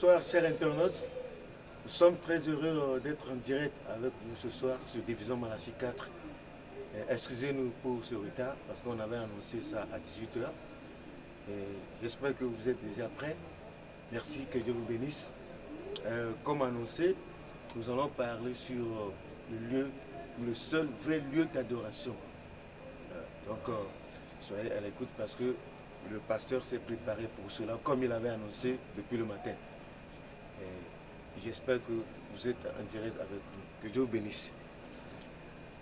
Bonsoir, chers internautes. Nous sommes très heureux d'être en direct avec vous ce soir sur Division Malachi 4. Excusez-nous pour ce retard parce qu'on avait annoncé ça à 18 h. J'espère que vous êtes déjà prêts. Merci, que Dieu vous bénisse. Comme annoncé, nous allons parler sur le lieu, le seul vrai lieu d'adoration. Soyez à l'écoute parce que le pasteur s'est préparé pour cela, comme il avait annoncé depuis le matin. J'espère que vous êtes en direct avec nous. Que Dieu vous bénisse.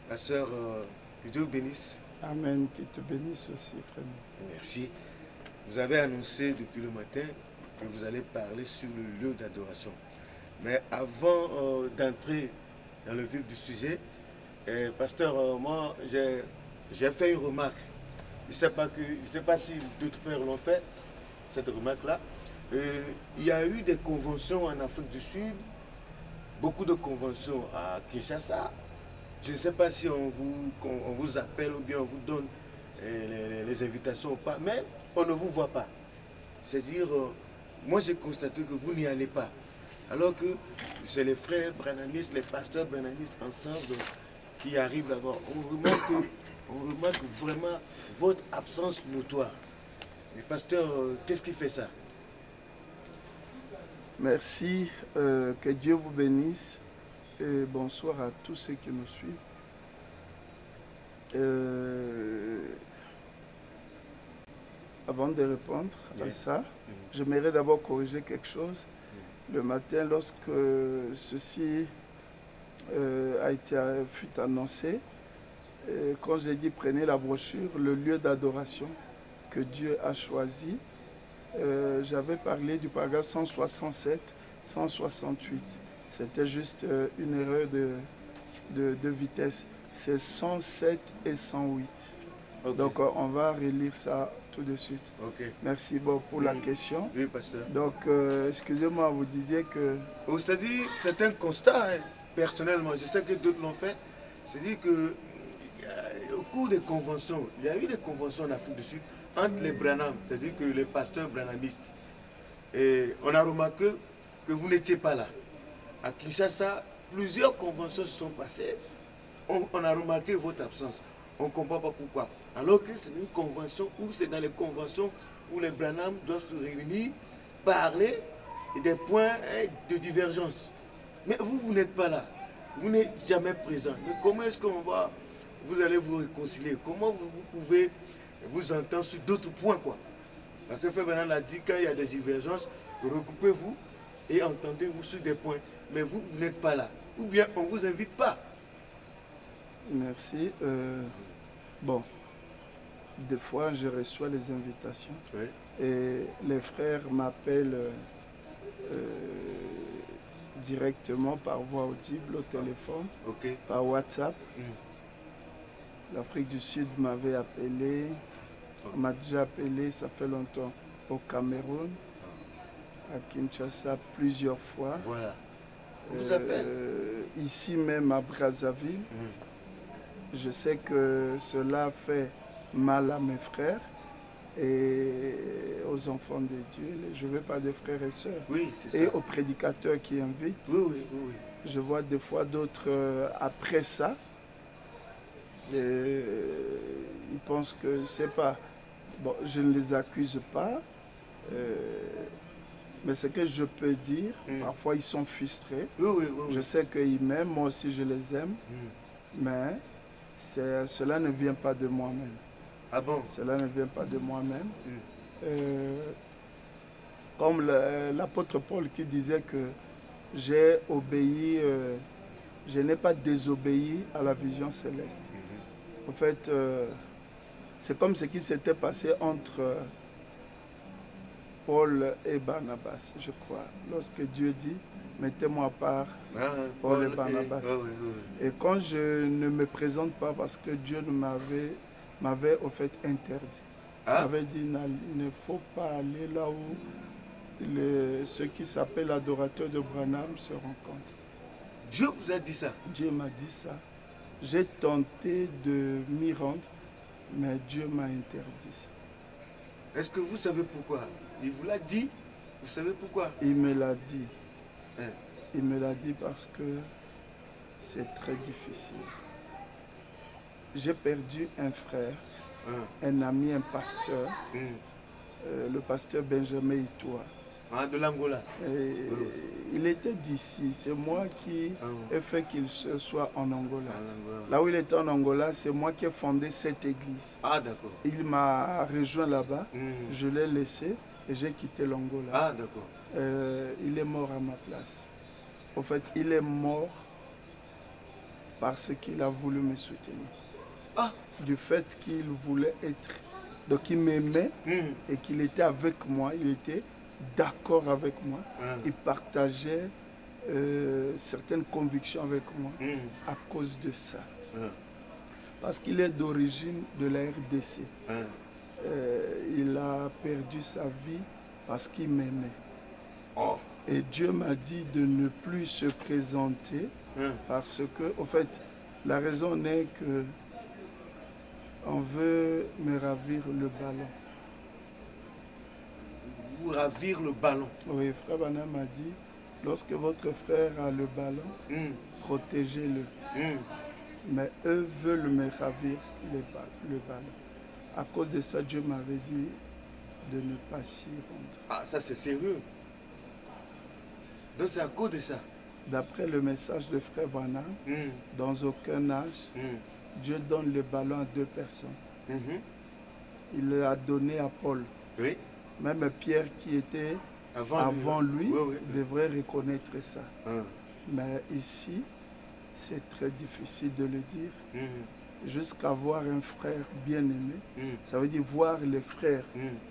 La sœur, que Dieu vous bénisse. Amen, qu'il te bénisse aussi, frère. Merci. Vous avez annoncé depuis le matin que vous allez parler sur le lieu d'adoration. Mais avant d'entrer dans le vif du sujet, pasteur, moi j'ai fait une remarque. Je ne sais pas si d'autres frères l'ont fait, cette remarque-là. Il y a eu des conventions en Afrique du Sud, beaucoup de conventions à Kinshasa. Je ne sais pas si on vous appelle ou bien on vous donne les invitations ou pas, mais on ne vous voit pas. C'est-à-dire, moi j'ai constaté que vous n'y allez pas. Alors que c'est les frères branhamistes, les pasteurs branhamistes ensemble qui arrivent là-bas. On remarque vraiment votre absence notoire. Mais pasteur, qu'est-ce qui fait ça? Merci, que Dieu vous bénisse et bonsoir à tous ceux qui nous suivent. Avant de répondre à ça, j'aimerais d'abord corriger quelque chose. Le matin, lorsque ceci fut annoncé, quand j'ai dit prenez la brochure, le lieu d'adoration que Dieu a choisi, j'avais parlé du paragraphe 167, 168. C'était juste une erreur de vitesse. C'est 107 et 108. Okay. Donc on va relire ça tout de suite. Okay. Merci pour la question. Oui, pasteur. Donc, excusez-moi, vous disiez que... C'est-à-dire, c'est un constat, hein, personnellement, je sais que d'autres l'ont fait. C'est-à-dire que au cours des conventions, il y a eu des conventions en Afrique du Sud entre les Branham, c'est-à-dire que les pasteurs branhamistes. Et on a remarqué que vous n'étiez pas là. À Kinshasa, plusieurs conventions se sont passées. On a remarqué votre absence. On ne comprend pas pourquoi. Alors que c'est une convention où c'est dans les conventions où les Branham doivent se réunir, parler des points de divergence. Mais vous n'êtes pas là. Vous n'êtes jamais présent. Mais comment est-ce vous allez vous réconcilier? Comment vous pouvez vous entendre sur d'autres points, quoi? Parce que Frère Branham a dit, quand il y a des divergences, regroupez-vous et entendez-vous sur des points. Mais vous n'êtes pas là. Ou bien on ne vous invite pas. Merci. Bon, des fois je reçois les invitations, oui, et les frères m'appellent directement par voie audible au téléphone, okay, par WhatsApp. L'Afrique du Sud m'avait appelé, m'a déjà appelé, ça fait longtemps, au Cameroun, à Kinshasa plusieurs fois. Voilà. Vous appelle ici même à Brazzaville. Je sais que cela fait mal à mes frères et aux enfants de Dieu. Je ne veux pas de frères et sœurs. Oui, c'est ça. Et aux prédicateurs qui invitent. Oui. Je vois des fois d'autres après ça. Et ils pensent que c'est pas... Bon, je ne les accuse pas. Mais ce que je peux dire, parfois ils sont frustrés. Oui. Je sais qu'ils m'aiment, moi aussi je les aime. Mais cela ne vient pas de moi-même. Ah bon? Cela ne vient pas de moi-même. Comme l'apôtre Paul qui disait que j'ai obéi, je n'ai pas désobéi à la vision céleste. En fait, c'est comme ce qui s'était passé entre Paul et Barnabas, je crois, lorsque Dieu dit mettez-moi à part Paul et Barnabas. Et quand je ne me présente pas parce que Dieu m'avait au fait interdit. Il m'avait dit il ne faut pas aller là où ceux qui s'appellent adorateurs de Branham se rencontrent. Dieu vous a dit ça? Dieu m'a dit ça. J'ai tenté de m'y rendre, mais Dieu m'a interdit ça. Est-ce que vous savez pourquoi? Il vous l'a dit, Vous savez pourquoi? Il me l'a dit. Hein. Il me l'a dit parce que c'est très difficile. J'ai perdu un frère, un ami, un pasteur, le pasteur Benjamin Itoua. Ah, de l'Angola. Il était d'ici. C'est moi qui ai fait qu'il soit en Angola. Angola. Là où il était en Angola, c'est moi qui ai fondé cette église. Ah, d'accord. Il m'a rejoint là-bas. Je l'ai laissé et j'ai quitté l'Angola. Ah, d'accord. Il est mort à ma place. En fait, il est mort parce qu'il a voulu me soutenir. Ah. Du fait qu'il voulait être... Donc il m'aimait et qu'il était avec moi, il était d'accord avec moi. Il partageait certaines convictions avec moi à cause de ça. Parce qu'il est d'origine de la RDC. Il a perdu sa vie parce qu'il m'aimait. Oh. Et Dieu m'a dit de ne plus se présenter parce que, en fait, la raison est que on veut me ravir le ballon. Vous ravir le ballon? Oui, frère Bana m'a dit, lorsque votre frère a le ballon, protégez-le. Mais eux veulent me ravir le ballon. À cause de ça, Dieu m'avait dit de ne pas s'y rendre. Ah, ça c'est sérieux. Donc c'est à cause de ça. D'après le message de frère Bana, dans aucun âge, Dieu donne le ballon à deux personnes. Il l'a donné à Paul. Oui. Même Pierre qui était avant lui devrait reconnaître ça. Mais ici, c'est très difficile de le dire. Jusqu'à voir un frère bien-aimé, ça veut dire voir les frères,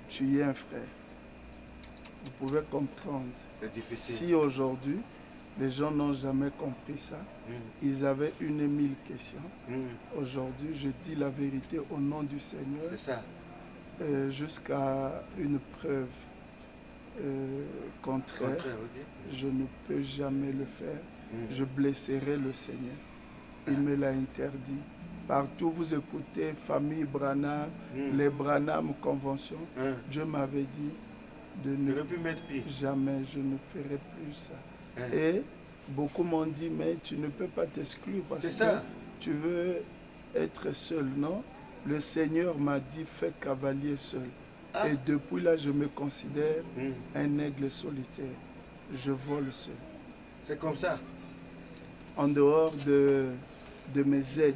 tu es un frère. Vous pouvez comprendre. C'est difficile. Si aujourd'hui, les gens n'ont jamais compris ça, ils avaient 1000 questions. Aujourd'hui, je dis la vérité au nom du Seigneur. C'est ça. Jusqu'à une preuve contraire, je ne peux jamais le faire. Je blesserai le Seigneur. Il me l'a interdit. Partout vous écoutez, famille Branham, les Branham Convention, Dieu m'avait dit de ne plus mettre pied. Jamais, je ne ferai plus ça. Et beaucoup m'ont dit, mais tu ne peux pas t'exclure parce que tu veux être seul, non? Le Seigneur m'a dit, fais cavalier seul. Et depuis là, je me considère un aigle solitaire. Je vole seul. C'est comme ça? En dehors de mes aides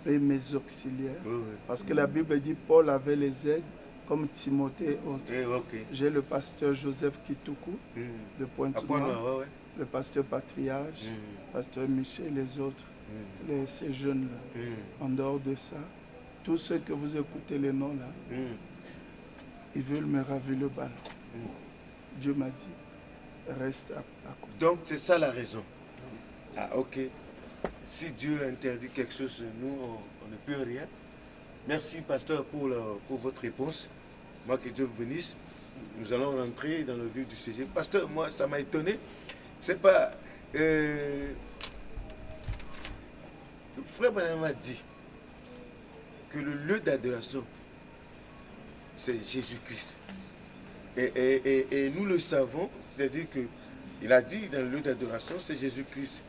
et mes auxiliaires. Parce que la Bible dit, Paul avait les aides comme Timothée et autres. J'ai le pasteur Joseph Kitoukou de Pointe-Noire, le pasteur Patriarche, pasteur Michel, les autres, ces jeunes-là. En dehors de ça, tous ceux que vous écoutez les noms là, ils veulent me ravir le ballon. Dieu m'a dit, reste à côté. Donc c'est ça la raison. Ah ok. Si Dieu interdit quelque chose, nous, on ne peut rien. Merci pasteur pour votre réponse. Moi, que Dieu vous bénisse. Nous allons rentrer dans le vif du sujet. Pasteur, moi, ça m'a étonné. C'est pas... Frère Branham a dit que le lieu d'adoration, c'est Jésus-Christ. Et nous le savons, c'est-à-dire qu'il a dit dans le lieu d'adoration, c'est Jésus-Christ.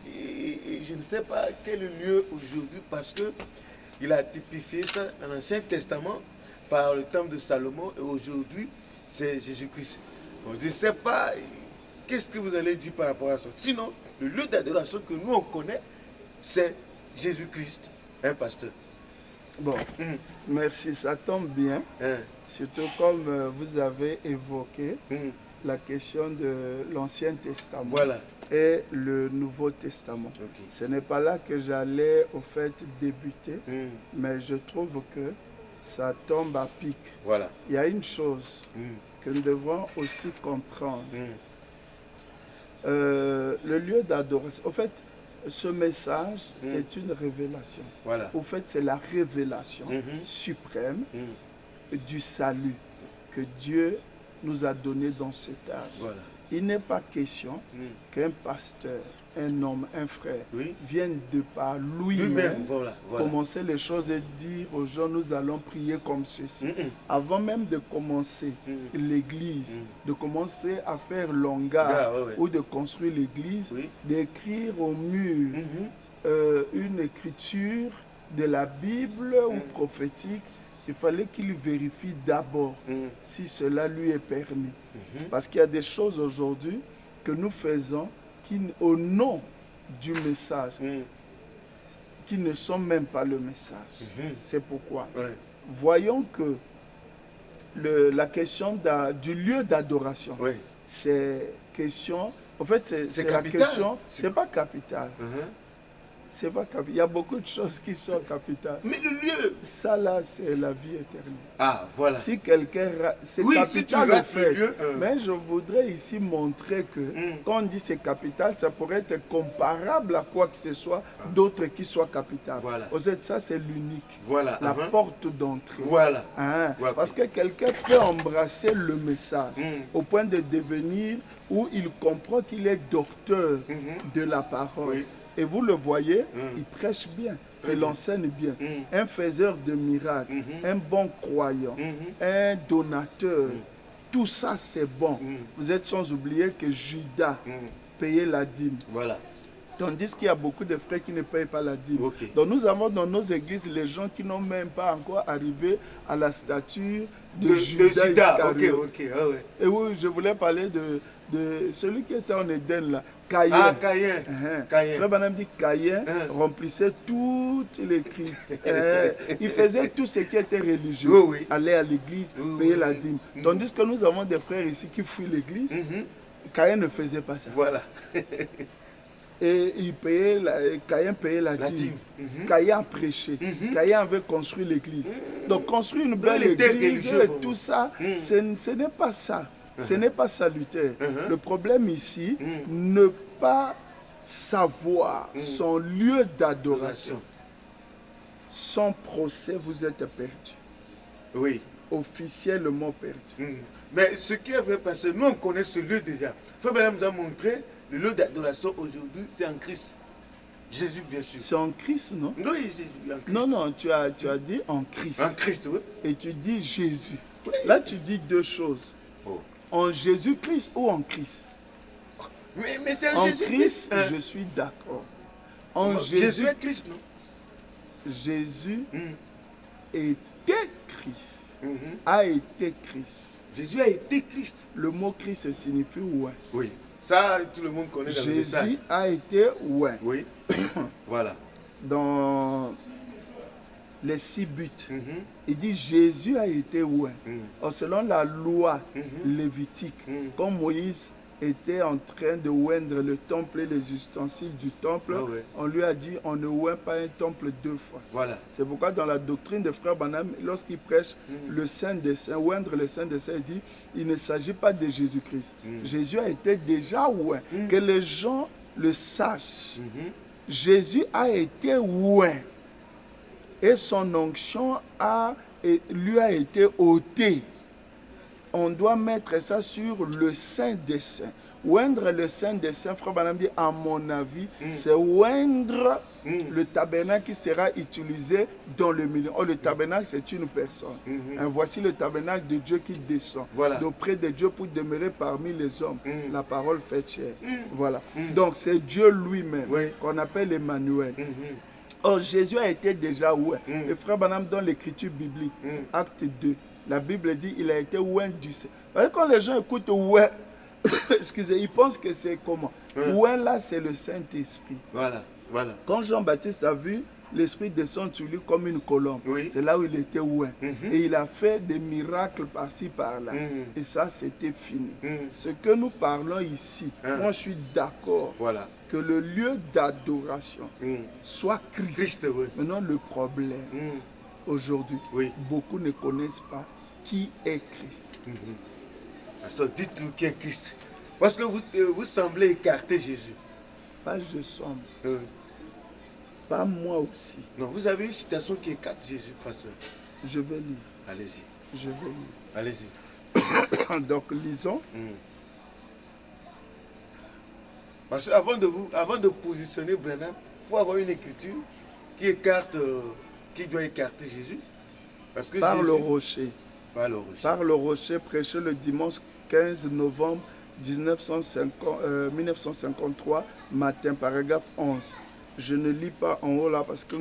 Et je ne sais pas quel lieu aujourd'hui, parce qu'il a typifié ça dans l'Ancien Testament par le temple de Salomon, et aujourd'hui, c'est Jésus-Christ. Donc, je ne sais pas qu'est-ce que vous allez dire par rapport à ça. Sinon, le lieu d'adoration que nous, on connaît, c'est Jésus-Christ, un pasteur. Bon, merci, ça tombe bien. Surtout comme vous avez évoqué la question de l'Ancien Testament et le Nouveau Testament. Ce n'est pas là que j'allais au fait débuter, mais je trouve que ça tombe à pic. Il y a une chose que nous devons aussi comprendre. Le lieu d'adoration, en fait, ce message, c'est une révélation. En fait, c'est la révélation suprême du salut que Dieu nous a donné dans cet âge. il n'est pas question qu'un pasteur, un homme, un frère vienne de par lui-même voilà. commencer les choses et dire aux gens nous allons prier comme ceci. Avant même de commencer l'église, de commencer à faire l'hangar ou de construire l'église, d'écrire au mur une écriture de la Bible ou prophétique, il fallait qu'il vérifie d'abord si cela lui est permis. Parce qu'il y a des choses aujourd'hui que nous faisons qui, au nom du message, qui ne sont même pas le message. C'est pourquoi. Voyons que la question du lieu d'adoration, c'est question... En fait, c'est la question... C'est pas capital. C'est pas capital. Il y a beaucoup de choses qui sont capitales. Mais le lieu, ça là, c'est la vie éternelle. Ah, voilà. Si quelqu'un... C'est capital, si tu le fait. Lieu, mais je voudrais ici montrer que quand on dit c'est capital, ça pourrait être comparable à quoi que ce soit d'autres qui soient capitales. Voilà. Au fait, ça, c'est l'unique. Voilà. La porte d'entrée. Voilà. Parce que quelqu'un peut embrasser le message au point de devenir où il comprend qu'il est docteur de la parole. Et vous le voyez, il prêche bien, il enseigne bien. Un faiseur de miracles, un bon croyant, un donateur, tout ça c'est bon. Vous êtes sans oublier que Judas payait la dîme. Voilà. Tandis qu'il y a beaucoup de frères qui ne payent pas la dîme. Donc nous avons dans nos églises les gens qui n'ont même pas encore arrivé à la stature de Judas. Et oui, je voulais parler de celui qui était en Éden là. Caïn. Ah, Caïn. Frère Branham dit Caïn remplissait toutes les cris. Il faisait tout ce qui était religieux. Aller à l'église, payer la dîme. Tandis que nous avons des frères ici qui fuient l'église. Caïn ne faisait pas ça. Voilà. Et Caïn payait la dîme. Caïn a prêché. Caïn avait construit l'église. Donc construire une belle église et tout ça, ce n'est pas ça. Ce n'est pas salutaire. Le problème ici, ne pas savoir son lieu d'adoration. Sans procès, vous êtes perdu. Oui. Officiellement perdu. Mais ce qui avait passé, nous on connaît ce lieu déjà. Frère Branham nous a montré, le lieu d'adoration aujourd'hui, c'est en Christ. Jésus, bien sûr. C'est en Christ, non? Oui, Jésus, en Christ. Non, tu as dit en Christ. En Christ, oui. Et tu dis Jésus. Là, tu dis deux choses. En Jésus-Christ ou en Christ? Mais c'est en Jésus-Christ. Je suis d'accord. Jésus est Christ, non? Jésus était Christ. A été Christ. Jésus a été Christ. Le mot Christ signifie ouais. Oui. Ça, tout le monde connaît dans le message. Jésus a été ouais. Oui. Voilà. Dans les 6 buts, il dit Jésus a été ouais. Selon la loi lévitique, quand Moïse était en train de oindre le temple et les ustensiles du temple, on lui a dit on ne oint pas un temple 2 fois. Voilà. C'est pourquoi dans la doctrine de Frère Branham, lorsqu'il prêche le Saint des Saints, oindre le Saint des Saints, il dit il ne s'agit pas de Jésus-Christ. Jésus a été déjà oint. Que les gens le sachent. Jésus a été oint. Et son onction lui a été ôtée. On doit mettre ça sur le Saint des Saints. Oindre le Saint des Saints, Frère Branham dit, à mon avis, c'est oindre le tabernacle qui sera utilisé dans le milieu. Oh, le tabernacle, c'est une personne. Voici le tabernacle de Dieu qui descend d'auprès de Dieu pour demeurer parmi les hommes. La parole fait chair. Voilà. Donc, c'est Dieu lui-même qu'on appelle Emmanuel. Or, Jésus a été déjà oint. Le Frère Branham dans l'écriture biblique, acte 2, la Bible dit il a été oint du Saint. Quand les gens écoutent oint, excusez, ils pensent que c'est comment? Oint là, c'est le Saint-Esprit. Voilà. Quand Jean-Baptiste a vu l'Esprit descendre sur lui comme une colombe, c'est là où il était oint. Et il a fait des miracles par-ci, par-là. Et ça, c'était fini. Ce que nous parlons ici, moi je suis d'accord. Voilà. Que le lieu d'adoration soit Christ. Maintenant, le problème, aujourd'hui, beaucoup ne connaissent pas qui est Christ. Alors, dites-nous qui est Christ. Parce que vous semblez écarter Jésus. Pas je semble. Pas moi aussi. Non, vous avez une citation qui écarte Jésus, pasteur. Je vais lire. Allez-y. Je vais lire. Allez-y. Donc, lisons. Parce qu'avant de positionner Branham, il faut avoir une écriture qui écarte, qui doit écarter Jésus. Parce que Par Jésus, le rocher. par le rocher. Par le rocher, prêché le dimanche 15 novembre 1953, matin, paragraphe 11. Je ne lis pas en haut là parce que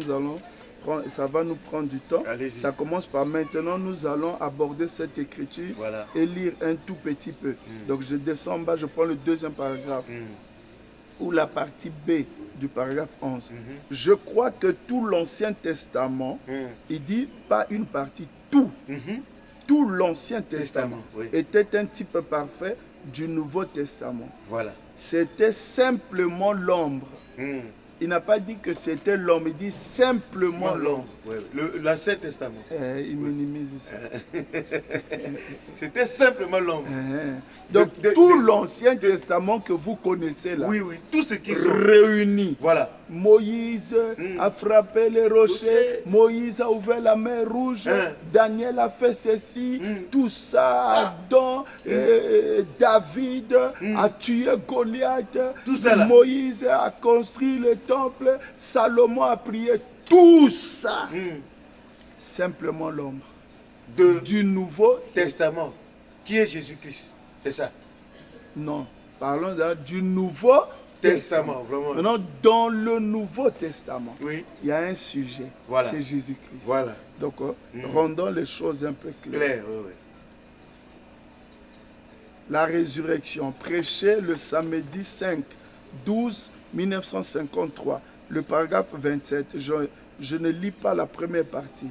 ça va nous prendre du temps. Ça commence par maintenant, nous allons aborder cette écriture et lire un tout petit peu. Donc je descends en bas, je prends le deuxième paragraphe ou la partie B du paragraphe 11. Je crois que tout l'Ancien Testament, il dit pas une partie, tout. Tout l'Ancien Testament était un type parfait du Nouveau Testament. Voilà. C'était simplement l'ombre. Il n'a pas dit que c'était l'homme, il dit simplement l'homme. L'Ancien Testament. Il minimise ça. C'était simplement l'homme. Donc tout l'Ancien Testament que vous connaissez là, tout ce qu'ils sont réunis. Voilà. Moïse a frappé les rochers, Moïse a ouvert la mer rouge, Daniel a fait ceci, tout ça, Adam, David a tué Goliath, tout ça, là. Moïse a construit le temple, Salomon a prié, tout ça. Simplement l'homme du Nouveau Testament, qui est Jésus-Christ. C'est ça. Non, parlons du Nouveau Testament. Vraiment. Maintenant, dans le Nouveau Testament, il y a un sujet. Voilà. C'est Jésus-Christ. Voilà. Donc, rendons les choses un peu claires. La résurrection, prêchée le samedi 5, 12, 1953. Le paragraphe 27. Je ne lis pas la première partie.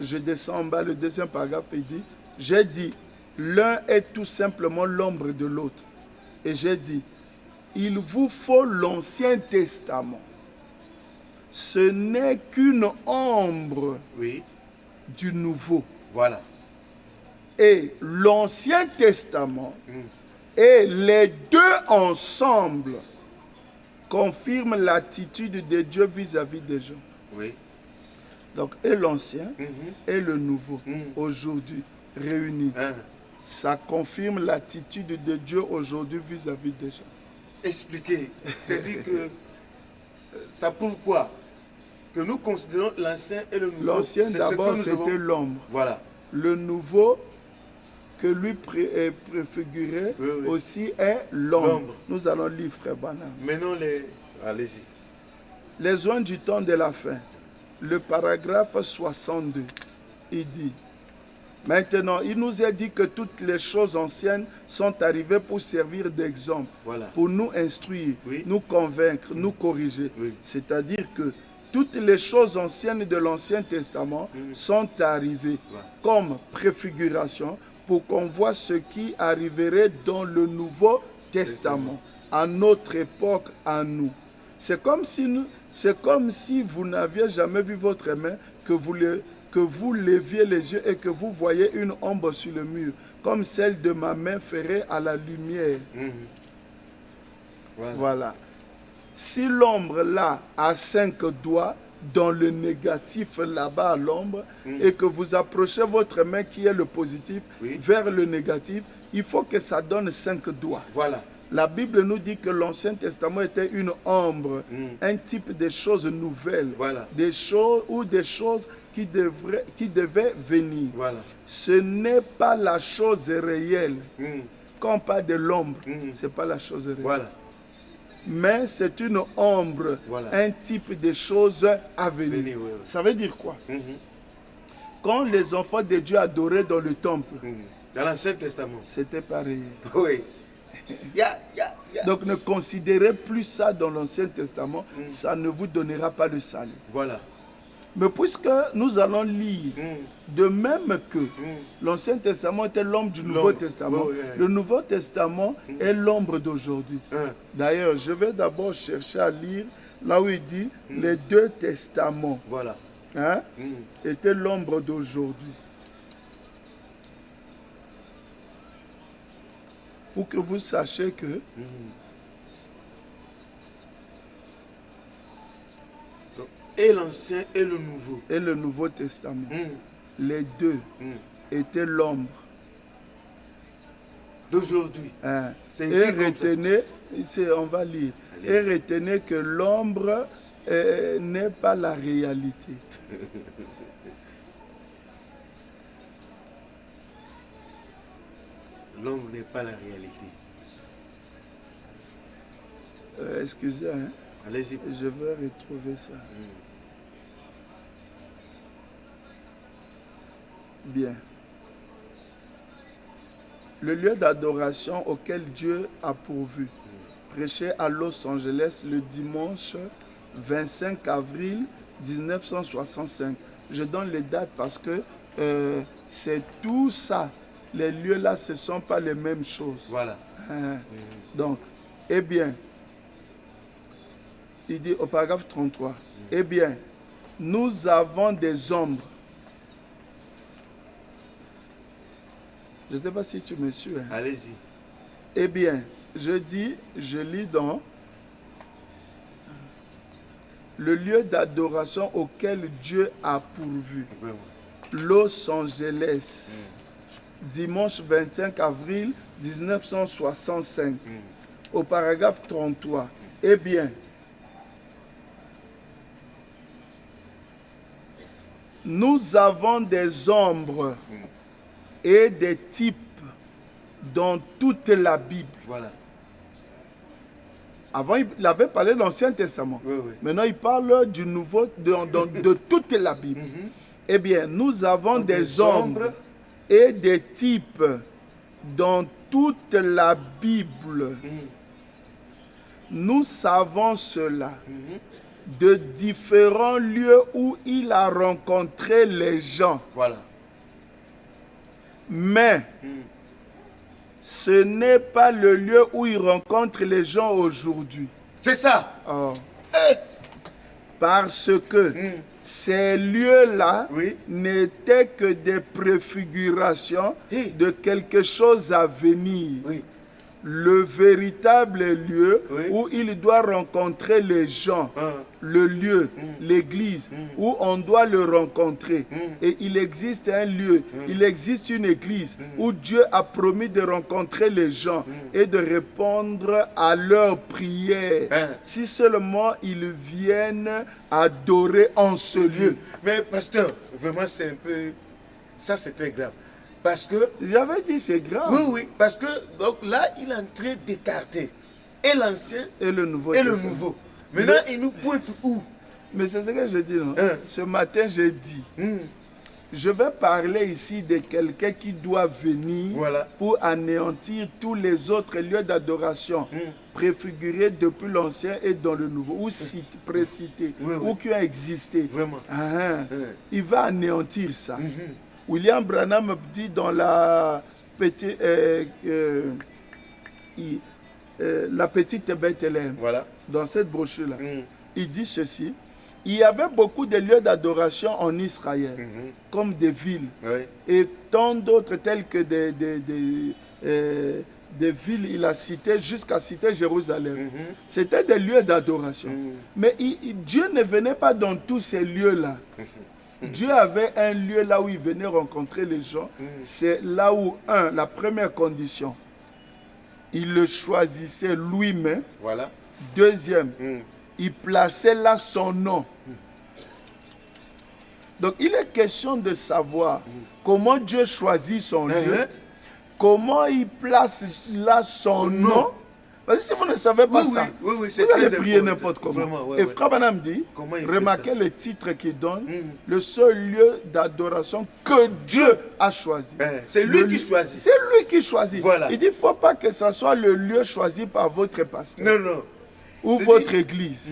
Je descends en bas, le deuxième paragraphe, il dit, j'ai dit, l'un est tout simplement l'ombre de l'autre. Et j'ai dit, il vous faut l'Ancien Testament. Ce n'est qu'une ombre du Nouveau. Voilà. Et l'Ancien Testament et les deux ensemble confirment l'attitude de Dieu vis-à-vis des gens. Donc, et l'Ancien et le Nouveau, aujourd'hui, réunis. Ça confirme l'attitude de Dieu aujourd'hui vis-à-vis des gens. Expliquez. C'est-à-dire que ça prouve quoi? Que nous considérons l'ancien et le nouveau. L'ancien d'abord c'était l'ombre. Voilà. Le nouveau que lui préfigurait aussi est l'ombre. Nous allons lire frère Branham. Maintenant allez-y. Les oins du temps de la fin. Le paragraphe 62. Il dit. Maintenant, il nous a dit que toutes les choses anciennes sont arrivées pour servir d'exemple, pour nous instruire, nous convaincre, nous corriger. C'est-à-dire que toutes les choses anciennes de l'Ancien Testament sont arrivées comme préfiguration pour qu'on voit ce qui arriverait dans le Nouveau Testament, à notre époque, à nous. C'est comme si vous n'aviez jamais vu votre main, que vous leviez les yeux et que vous voyez une ombre sur le mur, comme celle de ma main ferait à la lumière. Voilà. Si l'ombre là a 5 doigts, dans le négatif là-bas à l'ombre, et que vous approchez votre main qui est le positif vers le négatif, il faut que ça donne 5 doigts. Voilà. La Bible nous dit que l'Ancien Testament était une ombre, un type de choses nouvelles, des choses ou des choses qui devaient venir. Ce n'est pas la chose réelle. Quand on parle de l'ombre, ce n'est pas la chose réelle. Mais c'est une ombre, un type de choses à venir. Ça veut dire quoi? Quand les enfants de Dieu adoraient dans le temple, dans l'Ancien Testament, c'était pareil. Donc ne considérez plus ça dans l'Ancien Testament, ça ne vous donnera pas le salut. Mais puisque nous allons lire, de même que l'Ancien Testament était l'ombre du Nouveau Testament, le Nouveau Testament est l'ombre d'aujourd'hui. D'ailleurs, je vais d'abord chercher à lire là où il dit les deux testaments étaient l'ombre d'aujourd'hui. Pour que vous sachiez que et l'Ancien et le Nouveau. Et le Nouveau Testament. Les deux étaient l'ombre d'aujourd'hui. Et retenez, on va lire. et retenez que l'ombre n'est pas la réalité. L'ombre n'est pas la réalité. Excusez, hein? Allez-y. Je vais retrouver ça. Bien. Le lieu d'adoration auquel Dieu a pourvu. Prêché à Los Angeles le dimanche 25 avril 1965. Je donne les dates parce que c'est tout ça. Les lieux là, ce ne sont pas les mêmes choses. Voilà. Donc, eh bien, il dit au paragraphe 33, eh bien, nous avons des ombres. Je ne sais pas si tu me suis. Hein. Allez-y. Eh bien, je lis dans le lieu d'adoration auquel Dieu a pourvu. Los Angeles, dimanche 25 avril 1965, au paragraphe 33. Eh bien, nous avons des ombres et des types dans toute la Bible. Voilà. Avant, il avait parlé de l'Ancien Testament. Oui, oui. Maintenant, il parle du Nouveau, de toute la Bible. Eh bien, nous avons des ombres et des types dans toute la Bible. Nous savons cela de différents lieux où il a rencontré les gens. Voilà. Mais ce n'est pas le lieu où il rencontre les gens aujourd'hui. C'est ça. Oh. Parce que ces lieux-là n'étaient que des préfigurations de quelque chose à venir. Oui. Le véritable lieu où il doit rencontrer les gens, le lieu, l'église, où on doit le rencontrer. Et il existe un lieu, il existe une église où Dieu a promis de rencontrer les gens et de répondre à leurs prières. Si seulement ils viennent adorer en ce lieu. Mais pasteur, vraiment c'est un peu... Ça c'est très grave. Parce que... J'avais dit c'est grave. Oui, oui. Parce que donc là, il est en train d'écarter et l'ancien et le nouveau. Et le nouveau. Maintenant, il nous pointe où? Mais c'est ce que je dis. Non? Ce matin, j'ai dit. Je vais parler ici de quelqu'un qui doit venir pour anéantir tous les autres lieux d'adoration préfigurés depuis l'Ancien et dans le Nouveau, ou précités, ou qui ont existé. Vraiment. Il va anéantir ça. William Branham dit dans la petite, la petite Bethléem, dans cette brochure-là, il dit ceci. Il y avait beaucoup de lieux d'adoration en Israël, comme des villes, et tant d'autres tels que des villes, il a cité, jusqu'à citer Jérusalem. C'était des lieux d'adoration. Mais Dieu ne venait pas dans tous ces lieux-là. Dieu avait un lieu là où il venait rencontrer les gens. C'est là où, la première condition, il le choisissait lui-même. Voilà. Deuxième, il plaçait là son nom. Donc, il est question de savoir comment Dieu choisit son lieu, comment il place là son nom. Parce que si vous ne savez pas ça, vous allez prier n'importe comment. Vraiment, et Frère Branham dit, remarquez le titre qu'il donne, le seul lieu d'adoration que Dieu a choisi. C'est lui qui choisit. C'est lui qui choisit. Voilà. Il dit, il ne faut pas que ce soit le lieu choisi par votre pasteur. Non, non. Ou votre église.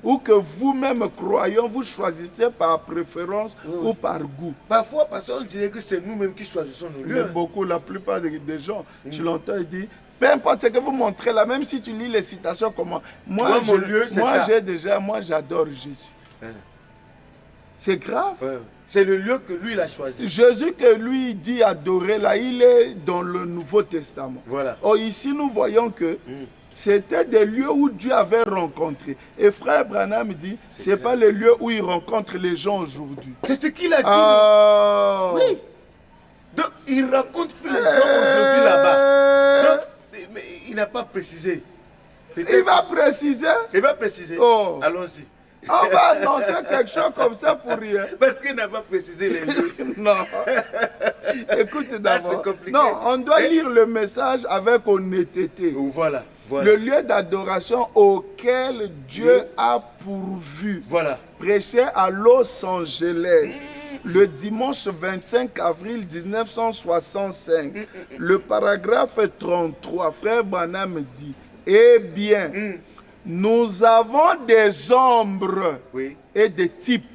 Ou que vous-même croyant, vous choisissez par préférence ou par goût. Parfois, parce qu'on dirait que c'est nous-mêmes qui choisissons nos lieux. Mais beaucoup, la plupart des gens, tu l'entends, ils disent, peu importe ce que vous montrez là, même si tu lis les citations, comment. Moi, j'adore Jésus. C'est grave. C'est le lieu que lui, il a choisi. Jésus que lui dit adorer là, il est dans le Nouveau Testament. Voilà. Or, ici, nous voyons que c'était des lieux où Dieu avait rencontré. Et Frère Branham dit, ce n'est pas le lieu où il rencontre les gens aujourd'hui. C'est ce qu'il a dit. Oui. Donc, il rencontre plus les gens aujourd'hui là-bas. Donc, mais il n'a pas précisé. Il va préciser. Il va préciser. Oh. Allons-y. On va annoncer quelque chose comme ça pour rien. Parce qu'il n'a pas précisé les lieux. Non. Écoute d'abord. c'est compliqué. Non, on doit lire le message avec honnêteté. Voilà. Le lieu d'adoration auquel Dieu a pourvu. Voilà. Prêché à Los Angeles. Le dimanche 25 avril 1965. Le paragraphe 33. Frère Branham dit, eh bien, nous avons des ombres et des types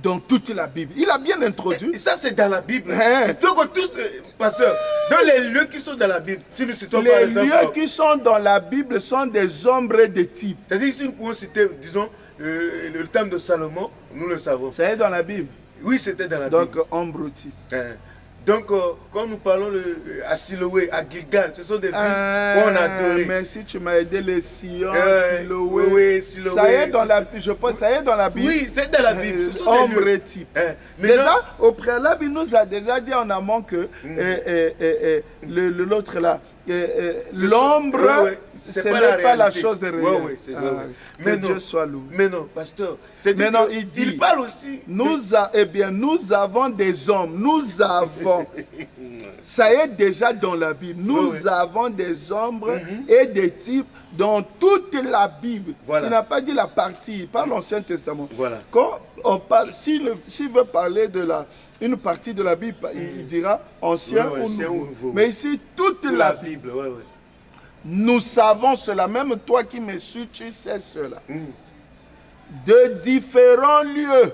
dans toute la Bible. Il a bien introduit. Et ça, c'est dans la Bible. Donc, tous, pasteur, dans les lieux qui sont dans la Bible, si nous citons par exemple... Les lieux qui sont dans la Bible sont des ombres et des types. C'est-à-dire, si nous pouvons citer, disons, le thème de Salomon, nous le savons. C'est dans la Bible. Oui, c'était dans la Bible. Donc, ombre type. Donc, quand nous parlons à Siloé, à Gilgal, ce sont des villes où on a adoré. Mais si tu m'as aidé, les Sion, Siloé. Oui, Siloé. Ça y est dans la Bible. Je pense ça y est dans la Bible. Oui, c'est dans la Bible. Ce sont ombre et type. Déjà, au préalable, il nous a déjà dit en amont que l'autre là, l'ombre, ce n'est pas la chose réelle. Mais Dieu soit loué. Mais non, pasteur. Mais non, il dit, il parle aussi. Eh bien, nous avons des hommes. Nous avons. Ça y est déjà dans la Bible. Nous avons des ombres et des types dans toute la Bible. Voilà. Il n'a pas dit la partie, il parle l'Ancien Testament. Voilà. Quand on parle, s'il veut parler de une partie de la Bible, il dira ancien ou nouveau. Mais ici, toute la Bible. Nous savons cela, même toi qui me suis, tu sais cela. De différents lieux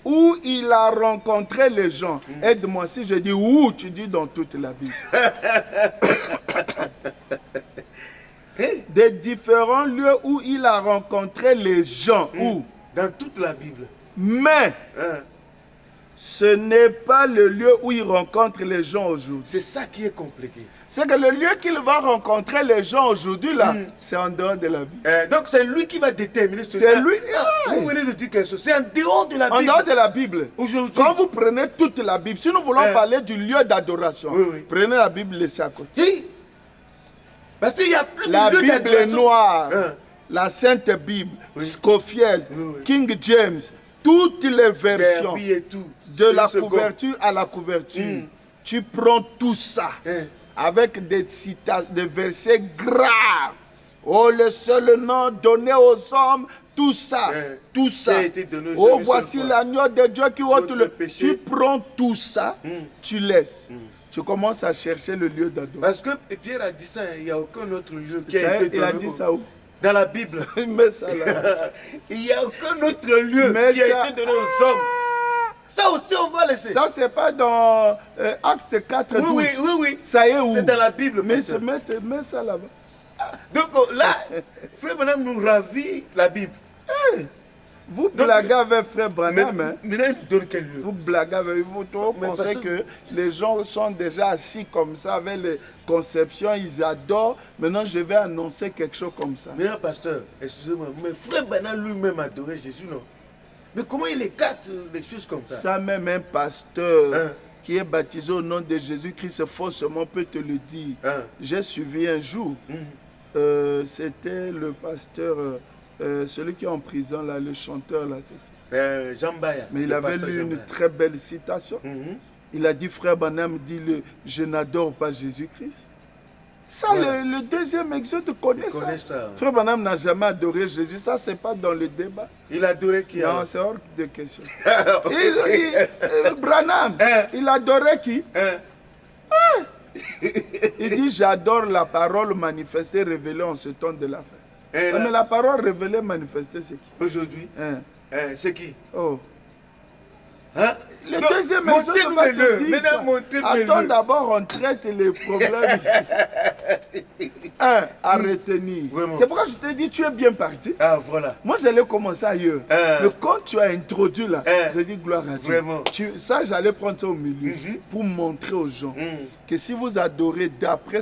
où il a rencontré les gens. Aide-moi, si je dis où, tu dis dans toute la Bible. Des différents lieux où il a rencontré les gens. Où? Dans toute la Bible. Mais ce n'est pas le lieu où il rencontre les gens aujourd'hui. C'est ça qui est compliqué. C'est que le lieu qu'il va rencontrer les gens aujourd'hui, là, c'est en dehors de la Bible. Donc c'est lui qui va déterminer ce C'est lui. Vous venez de dire quelque chose. C'est en dehors de la Bible. En dehors de la Bible. Quand vous prenez toute la Bible, si nous voulons parler du lieu d'adoration, prenez la Bible, laissez à côté. Parce qu'il y a plus de la lieu Bible d'adoration. Noire, la Sainte Bible, Scofield, King James, toutes les versions, de la couverture à la couverture. Tu prends tout ça. Avec des versets graves. Oh, le seul nom donné aux hommes, tout ça, tout ça. Oh, voici l'agneau de Dieu qui ôte le péché. Tu prends tout ça, tu laisses. Tu commences à chercher le lieu d'adoration. Parce que Pierre a dit ça, il n'y a aucun autre lieu qui a été donné. Il a dit ça où? Dans la Bible. Mais ça là. Il n'y a aucun autre lieu qui a été donné aux hommes. Ça aussi, on va laisser. Ça, c'est pas dans Acte 4. Oui. Ça y est où? C'est dans la Bible. Mais mets ça là-bas. Donc là, Frère Branham nous ravit la Bible. Vous blaguez avec Frère Branham. Maintenant, il donne quel lieu? Vous blaguez avec vous. Vous pensez que les gens sont déjà assis comme ça avec les conceptions, ils adorent. Maintenant, je vais annoncer quelque chose comme ça. Mais pasteur, excusez-moi, mais Frère Branham lui-même adorait Jésus, non? Mais comment il écarte les choses comme ça? Ça même un pasteur qui est baptisé au nom de Jésus-Christ faussement peut te le dire. J'ai suivi un jour, c'était le pasteur, celui qui est en prison, là, le chanteur. Là, Jean Baya. Mais il avait lu une très belle citation. Il a dit, Frère Branham dit, je n'adore pas Jésus-Christ. Ça, le deuxième exode connaît ça. Frère Branham n'a jamais adoré Jésus. Ça, c'est pas dans le débat. Il adorait qui? Non, c'est hors de question. Branham, il adorait qui? Il dit, j'adore la parole manifestée, révélée en ce temps de la fin. Mais la parole révélée, manifestée, c'est qui? Aujourd'hui. C'est qui? Oh. Le deuxième exode va te dire ça. Attends d'abord, on traite les problèmes ici. À retenir. C'est pourquoi je t'ai dit, tu es bien parti. Voilà. Moi, j'allais commencer ailleurs. Mais quand tu as introduit là, j'ai dit gloire à Dieu. Vraiment. Ça, j'allais prendre ça au milieu pour montrer aux gens que si vous adorez d'après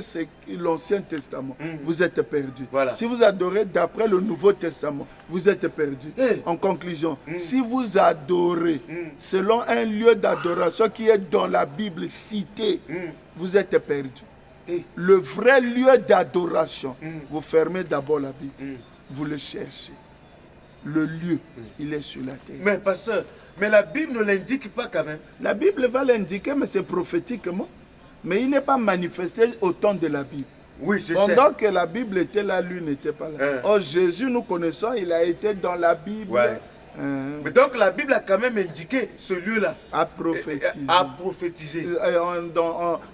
l'Ancien Testament, vous êtes perdus. Voilà. Si vous adorez d'après le Nouveau Testament, vous êtes perdus. En conclusion, si vous adorez selon un lieu d'adoration qui est dans la Bible cité, vous êtes perdus. Le vrai lieu d'adoration, vous fermez d'abord la Bible. Vous le cherchez. Le lieu, il est sur la terre. Mais pasteur, mais la Bible ne l'indique pas quand même. La Bible va l'indiquer, mais c'est prophétiquement. Mais il n'est pas manifesté au temps de la Bible. Oui, c'est Pendant que la Bible était là, lui n'était pas là. Or, Jésus, nous connaissons, il a été dans la Bible. Ouais. Mais donc la Bible a quand même indiqué ce lieu-là. À prophétiser. À prophétiser.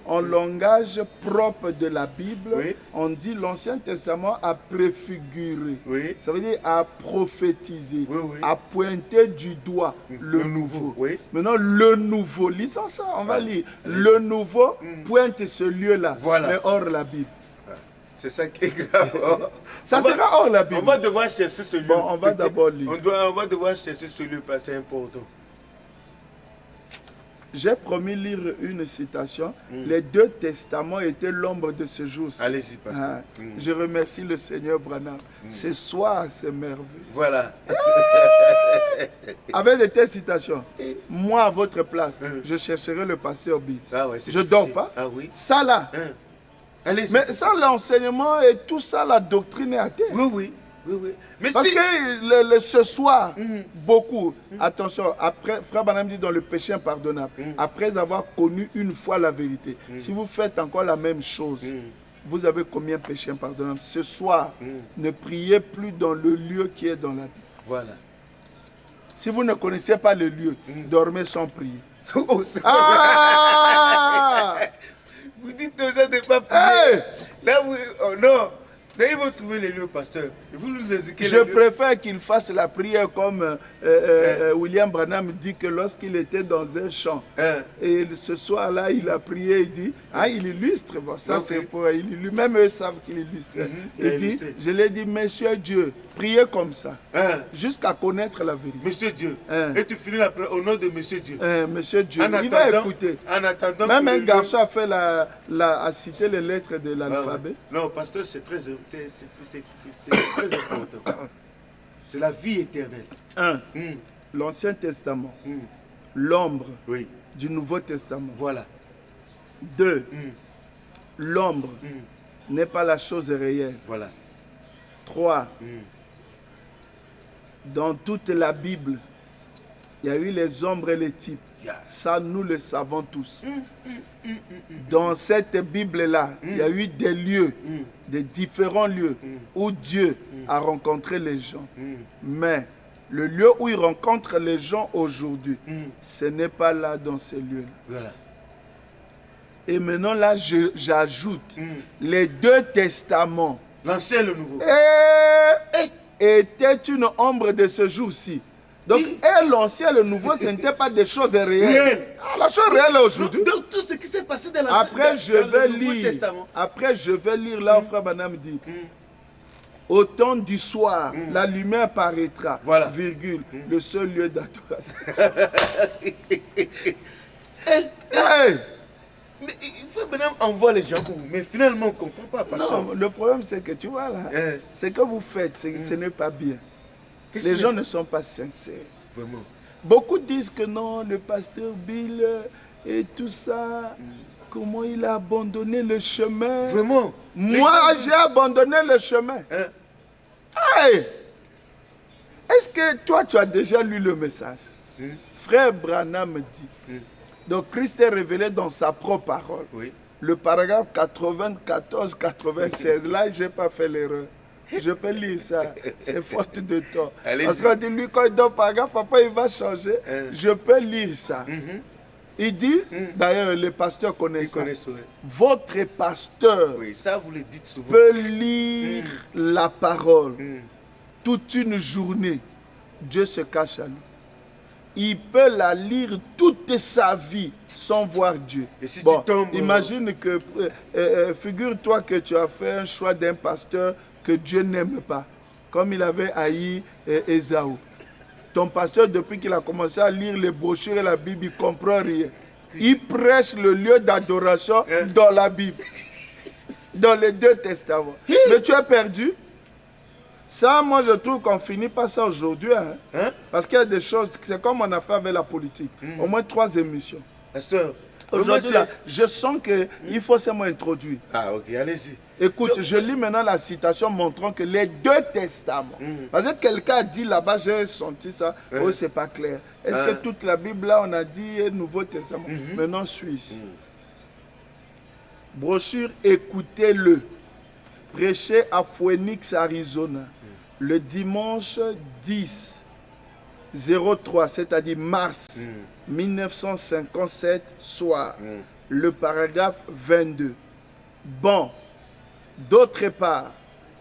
En langage propre de la Bible, Oui. on dit l'Ancien Testament a préfiguré. Oui. Ça veut dire à prophétiser, Oui, oui. à pointer du doigt le nouveau. Oui. Maintenant, le nouveau, lisons ça, on va lire. Le nouveau pointe ce lieu-là, Voilà. mais hors la Bible. C'est ça qui est grave. Ça sera hors la Bible. On va devoir chercher ce lieu. Bon, on va d'abord lire. On va devoir chercher ce lieu parce que c'est important. J'ai promis lire une citation. Les deux testaments étaient l'ombre de ce jour. Allez-y, pasteur. Je remercie le Seigneur Branham. Ce soir, c'est merveilleux. Voilà. Avec de telles citations, moi à votre place, je chercherai le pasteur B. Ah ouais, Je ne dors pas. Ah oui. Ça là. Allez-y. Mais ça, l'enseignement et tout ça, la doctrine est à terre. Oui, oui. Oui, oui. Mais Parce si... que ce soir, beaucoup, attention, après, Frère Branham dit dans le péché impardonnable, après avoir connu une fois la vérité, si vous faites encore la même chose, vous avez commis un péché impardonnable. Ce soir, ne priez plus dans le lieu qui est dans la Bible. Voilà. Si vous ne connaissez pas le lieu, dormez sans prier. Oh, Ah! Vous dites aux gens de ne pas prier. Hey! Là, vous... Oh non. Mais ils vont trouver les lieux, pasteur. Vous nous indiquez Je préfère qu'il fasse la prière comme William Branham dit que lorsqu'il était dans un champ, et ce soir-là, il a prié, il dit, il illustre, bon, ça c'est pour, il illustre, même eux savent qu'il illustre. Il dit, je l'ai dit, Monsieur Dieu, priez comme ça, jusqu'à connaître la vérité. Monsieur Dieu, et tu finis la prière au nom de Monsieur Dieu. Monsieur Dieu, il va écouter. En attendant même un garçon a fait a cité les lettres de l'alphabet. Non, pasteur, c'est très important. C'est la vie éternelle. L'Ancien Testament. L'ombre du Nouveau Testament. Voilà. 2. L'ombre n'est pas la chose réelle. Voilà. 3. Dans toute la Bible, il y a eu les ombres et les types. Ça, nous le savons tous. Dans cette Bible-là, il y a eu des lieux, des différents lieux où Dieu a rencontré les gens. Mais le lieu où il rencontre les gens aujourd'hui, ce n'est pas là dans ces lieux-là. Voilà. Et maintenant, là, j'ajoute les deux testaments. L'Ancien et le Nouveau. Était une ombre de ce jour-ci. Donc, l'Ancien et le Nouveau, ce n'était pas des choses réelles. La chose réelle aujourd'hui. Donc, tout ce qui s'est passé dans l'Ancien Après, je vais lire là où Frère Branham dit. Au temps du soir, la lumière paraîtra, virgule, le seul lieu d'adoration. Mais Frère Branham envoie les gens où? Mais finalement, on ne comprend pas. Non, le problème, c'est que tu vois là, ce que vous faites, ce n'est pas bien. Les gens ne sont pas sincères. Vraiment. Beaucoup disent que non, le pasteur Bill et tout ça, comment il a abandonné le chemin. Vraiment. Moi, j'ai abandonné le chemin. Est-ce que toi, tu as déjà lu le message? Frère Branham dit. Donc Christ est révélé dans sa propre parole. Le paragraphe 94-96, là, je n'ai pas fait l'erreur. Je peux lire ça, c'est faute de temps. Parce qu'on dit, lui, quand il donne paragraphe, papa, il va changer. Je peux lire ça. Il dit, d'ailleurs, les pasteurs connaissent ça. Votre pasteur ça, vous le dites souvent. peut lire la parole toute une journée. Dieu se cache à lui. Il peut la lire toute sa vie sans voir Dieu. Et si tu tombes, imagine que, figure-toi que tu as fait un choix d'un pasteur que Dieu n'aime pas, comme il avait haï Ésaü. Ton pasteur, depuis qu'il a commencé à lire les brochures et la Bible, il ne comprend rien. Il prêche le lieu d'adoration dans la Bible, dans les deux testaments. Mais tu es perdu. Ça, moi, je trouve qu'on finit pas ça aujourd'hui. Parce qu'il y a des choses, c'est comme on a fait avec la politique. Au moins 3 émissions. Pasteur, Aujourd'hui, là, je sens qu'il faut seulement introduire. Ah, ok, allez-y. Écoute, je lis maintenant la citation montrant que les deux testaments. Parce que quelqu'un a dit là-bas, j'ai senti ça, oh, c'est pas clair. Est-ce que toute la Bible, là, on a dit Nouveau Testament? Maintenant, Suisse. Brochure, écoutez-le. Prêché à Phoenix, Arizona, le dimanche 10/03, c'est-à-dire mars 1957, soir, le paragraphe 22. Bon, d'autre part,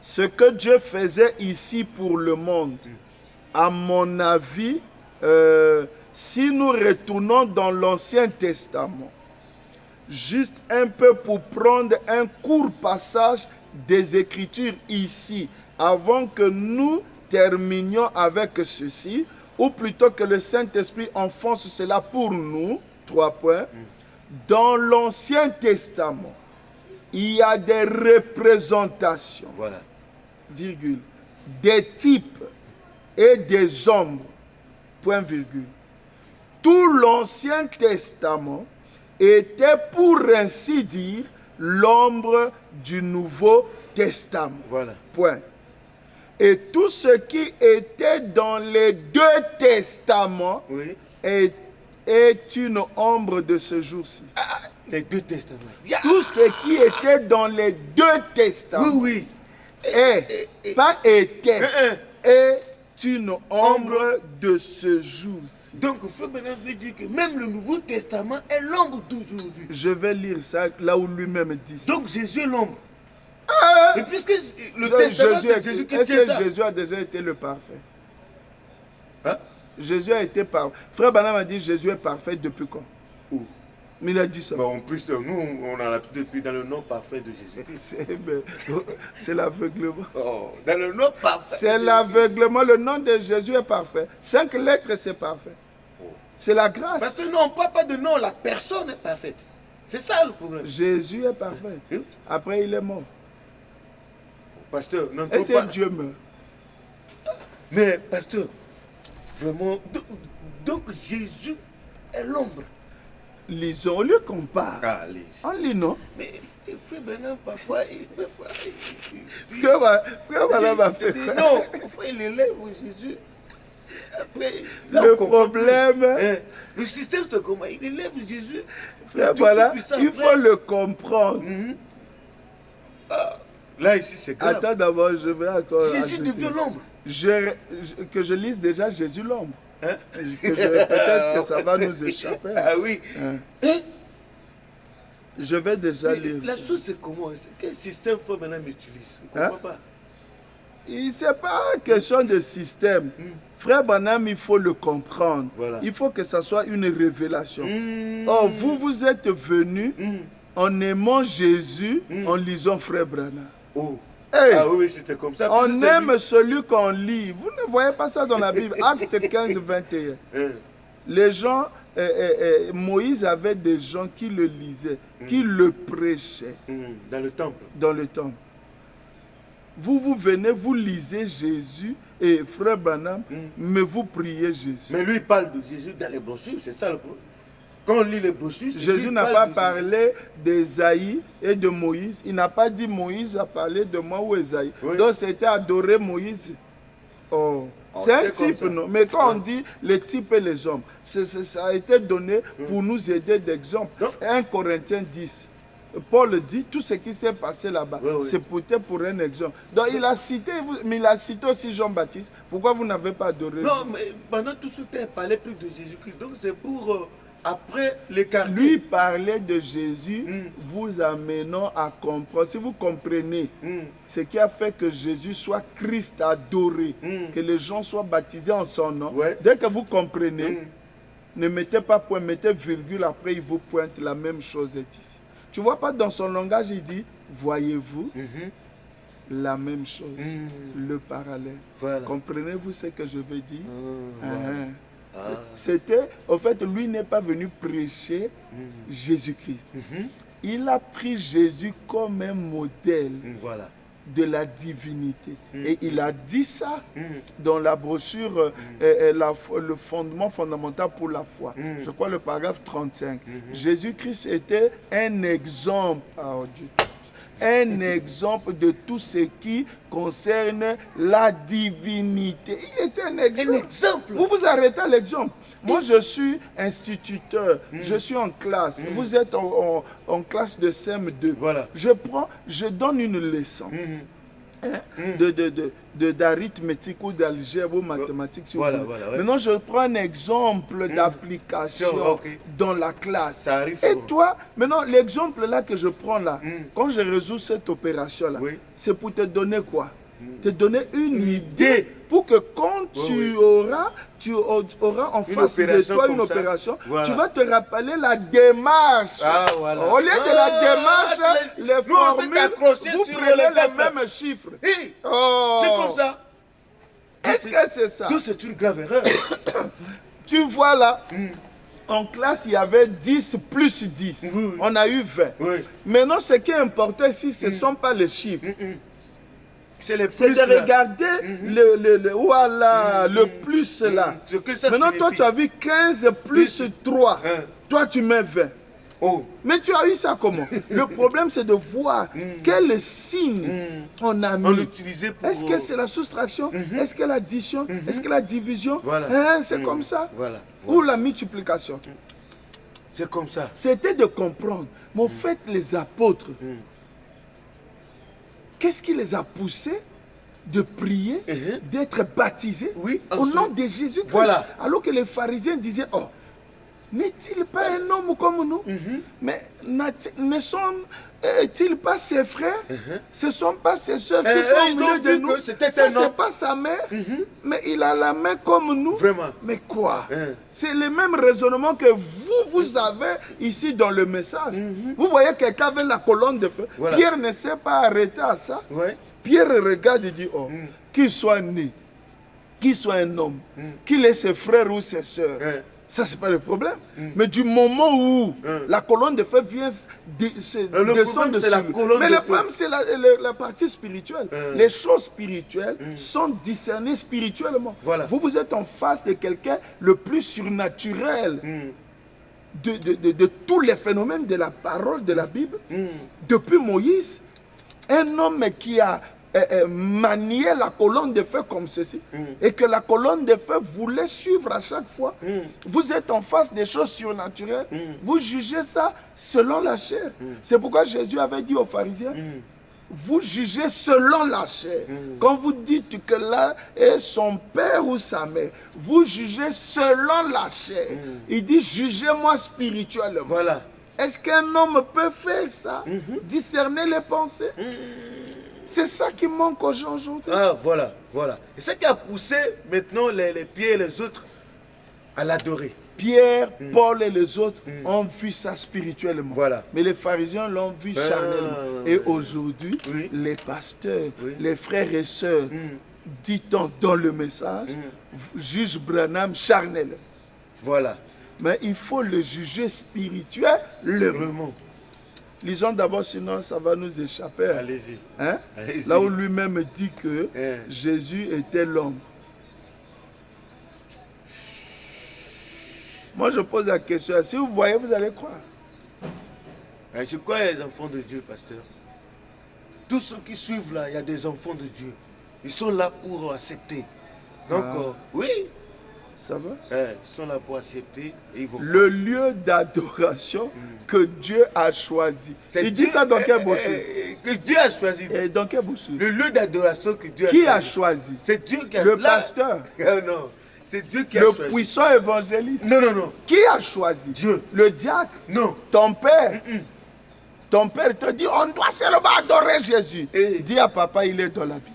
ce que Dieu faisait ici pour le monde, à mon avis, si nous retournons dans l'Ancien Testament, juste un peu pour prendre un court passage des Écritures ici, avant que nous terminions avec ceci, ou plutôt que le Saint-Esprit enfonce cela pour nous, 3 points. Dans l'Ancien Testament, il y a des représentations, Voilà. virgule, des types et des ombres, point virgule. Tout l'Ancien Testament était, pour ainsi dire, l'ombre du Nouveau Testament. Voilà. Point. Et tout ce qui était dans les deux testaments est une ombre de ce jour-ci. Les deux testaments. Tout ce qui était dans les deux testaments est une ombre de ce jour-ci. Donc, Frère Branham veut dire que même le Nouveau Testament est l'ombre d'aujourd'hui. Je vais lire ça là où lui-même dit ça. Donc, Jésus est l'ombre. Et puisque le testament, c'est Jésus qui tient ça. Jésus a déjà été le parfait. Hein? Jésus a été parfait. Frère Branham a dit Jésus est parfait depuis quand? Où? Mais il a dit ça. Bon, en plus, nous, on en a tout depuis dans le nom parfait de Jésus. C'est l'aveuglement. Oh, dans le nom parfait. C'est l'aveuglement. Le nom de Jésus est parfait. 5 lettres, c'est parfait. Oh. C'est la grâce. Parce que nous, on ne parle pas de nom, la personne est parfaite. C'est ça le problème. Jésus est parfait. Après, il est mort. Pasteur, non, et c'est Dieu meurt. Mais, pasteur, vraiment, donc Jésus est l'ombre. Lisons, on lui compare. Ah, on lit, non? Mais Frère Branham, parfois, Frère Branham a fait quoi? Non, parfois il élève Jésus. Après, le problème... le système, c'est comment? Il élève Jésus. Frère, voilà, il faut le comprendre. Là, ici, c'est grave. Attends d'abord, je vais encore... Jésus devient l'ombre. Que je lise déjà Jésus l'ombre. Peut-être que ça va nous échapper. Ah oui. Je vais déjà lire. La chose, c'est comment? Quel système Frère Branham utilise? Je ne comprends pas. Ce n'est pas question de système. Frère Branham, il faut le comprendre. Voilà. Il faut que ça soit une révélation. Or, vous êtes venus en aimant Jésus, en lisant Frère Branham. Oh. Hey, ah oui, c'était comme ça. On aime celui qu'on lit. Vous ne voyez pas ça dans la Bible. Acte 15, 21. Les gens, Moïse avait des gens qui le lisaient, qui le prêchaient. Dans le temple. Dans le temple. Vous venez, vous lisez Jésus et Frère Branham, mais vous priez Jésus. Mais lui, il parle de Jésus dans les brochures, c'est ça le problème. Quand on lit les brochures, Jésus n'a pas parlé d'Ésaïe et de Moïse. Il n'a pas dit Moïse a parlé de moi ou Ésaïe. Oui. Donc c'était adorer Moïse. Oh. C'est un type, non? Mais quand on dit les types et les hommes, ça a été donné pour nous aider d'exemple. 1 Corinthiens 10. Paul dit tout ce qui s'est passé là-bas, c'est peut-être pour un exemple. Donc il a cité, mais il a cité aussi Jean-Baptiste. Pourquoi vous n'avez pas adoré? Non, mais pendant tout ce temps, il parlait plus de Jésus-Christ. Donc c'est pour... après l'écart. Lui parlait de Jésus, vous amenant à comprendre. Si vous comprenez ce qui a fait que Jésus soit Christ adoré, que les gens soient baptisés en son nom, dès que vous comprenez, ne mettez pas point, mettez virgule, après il vous pointe la même chose est ici. Tu vois pas dans son langage, il dit, voyez-vous, la même chose, le parallèle. Voilà. Comprenez-vous ce que je veux dire? C'était, en fait, lui n'est pas venu prêcher Jésus-Christ. Il a pris Jésus comme un modèle. Voilà. de la divinité. Et il a dit ça dans la brochure le fondement fondamental pour la foi. Je crois le paragraphe 35. Jésus-Christ était un exemple. Oh Dieu. Un exemple de tout ce qui concerne la divinité. Il était un exemple. Un exemple. Vous vous arrêtez à l'exemple. Moi, je suis instituteur, je suis en classe. Vous êtes en classe de CM2. Voilà. Je donne une leçon d'arithmétique ou d'algèbre ou mathématiques. Si Voilà, vous voulez. voilà, ouais. Maintenant, je prends un exemple d'application dans la classe. Ça arrive Et souvent. toi, maintenant, l'exemple là que je prends là, quand je résous cette opération là, c'est pour te donner quoi? Te donner une idée pour que quand tu auras en face de toi une opération, tu vas te rappeler la démarche. Ah, voilà. Au lieu de la démarche, les formules, vous prenez les mêmes chiffres. Oh. C'est comme ça. Est-ce que c'est ça? Donc c'est une grave erreur. Tu vois là, en classe, il y avait 10 plus 10. On a eu 20. Maintenant, ce qui est important ici, ce ne sont pas les chiffres. C'est les C'est plus de là. regarder le plus là. Ce que ça Maintenant, toi, signifie. tu as vu 15 plus 3. Toi, tu mets 20. Oh. Mais tu as eu ça comment? Le problème, c'est de voir quel signe on a On mis. l'utilisait pour... Est-ce que c'est la soustraction? Est-ce que l'addition? Est-ce que la division? Voilà. C'est comme ça. Voilà. Ou la multiplication. C'est comme ça. C'était de comprendre. Mais en fait, les apôtres, qu'est-ce qui les a poussés de prier, d'être baptisés au nom de Jésus? Voilà. Alors que les pharisiens disaient, oh, n'est-il pas un homme comme nous? Mais ne sont-ils pas ses frères? Ce ne sont pas ses soeurs qui sont au milieu de nous? Ça, c'est pas sa mère, mais il a la main comme nous. Vraiment. Mais quoi? C'est le même raisonnement que vous avez ici dans le message. Vous voyez quelqu'un avec la colonne de feu. Voilà. Pierre ne s'est pas arrêté à ça. Pierre regarde et dit, oh, qu'il soit né, qu'il soit un homme, qu'il ait ses frères ou ses soeurs. Ça, c'est pas le problème. Mais du moment où la colonne de feu vient descendre dessus. Mais le problème, c'est la partie spirituelle. Les choses spirituelles sont discernées spirituellement. Voilà. Vous êtes en face de quelqu'un le plus surnaturel de tous les phénomènes de la parole de la Bible. Depuis Moïse, un homme qui a manier la colonne de feu comme ceci et que la colonne de feu voulait suivre à chaque fois. Vous êtes en face des choses surnaturelles, vous jugez ça selon la chair. C'est pourquoi Jésus avait dit aux pharisiens, vous jugez selon la chair. Quand vous dites que là est son père ou sa mère, vous jugez selon la chair. Il dit, jugez-moi spirituellement. Voilà. Est-ce qu'un homme peut faire ça? Discerner les pensées? C'est ça qui manque aux gens aujourd'hui. Ah, voilà, voilà. Et ce qui a poussé maintenant les pieds et les autres à l'adorer. Pierre, Paul et les autres ont vu ça spirituellement. Voilà. Mais les pharisiens l'ont vu charnellement. Et aujourd'hui, les pasteurs, les frères et sœurs, dit-on dans le message, jugent Branham charnel. Voilà. Mais il faut le juger spirituellement. Lisons d'abord, sinon ça va nous échapper. Allez-y. Hein? Allez-y. Là où lui-même dit que Jésus était l'homme. Moi je pose la question, si vous voyez, vous allez croire. Je crois qu'il y a des enfants de Dieu, pasteur. Tous ceux qui suivent là, il y a des enfants de Dieu. Ils sont là pour accepter. Donc, oui. Ça va? Ils sont là pour accepter et ils vont... Le lieu d'adoration que Dieu a choisi. Il dit ça dans quelle brochure? Que Dieu a choisi. Et dans quelle brochure? Le lieu d'adoration que Dieu a choisi. Qui a choisi? choisi? C'est Dieu qui a choisi. Le pasteur? Non. C'est Dieu qui a choisi. Le puissant évangéliste? Non, non, non. Qui a choisi? Dieu. Le diacre? Non. Ton père? Ton père te dit, on doit seulement adorer Jésus. Dis à papa, il est dans la Bible.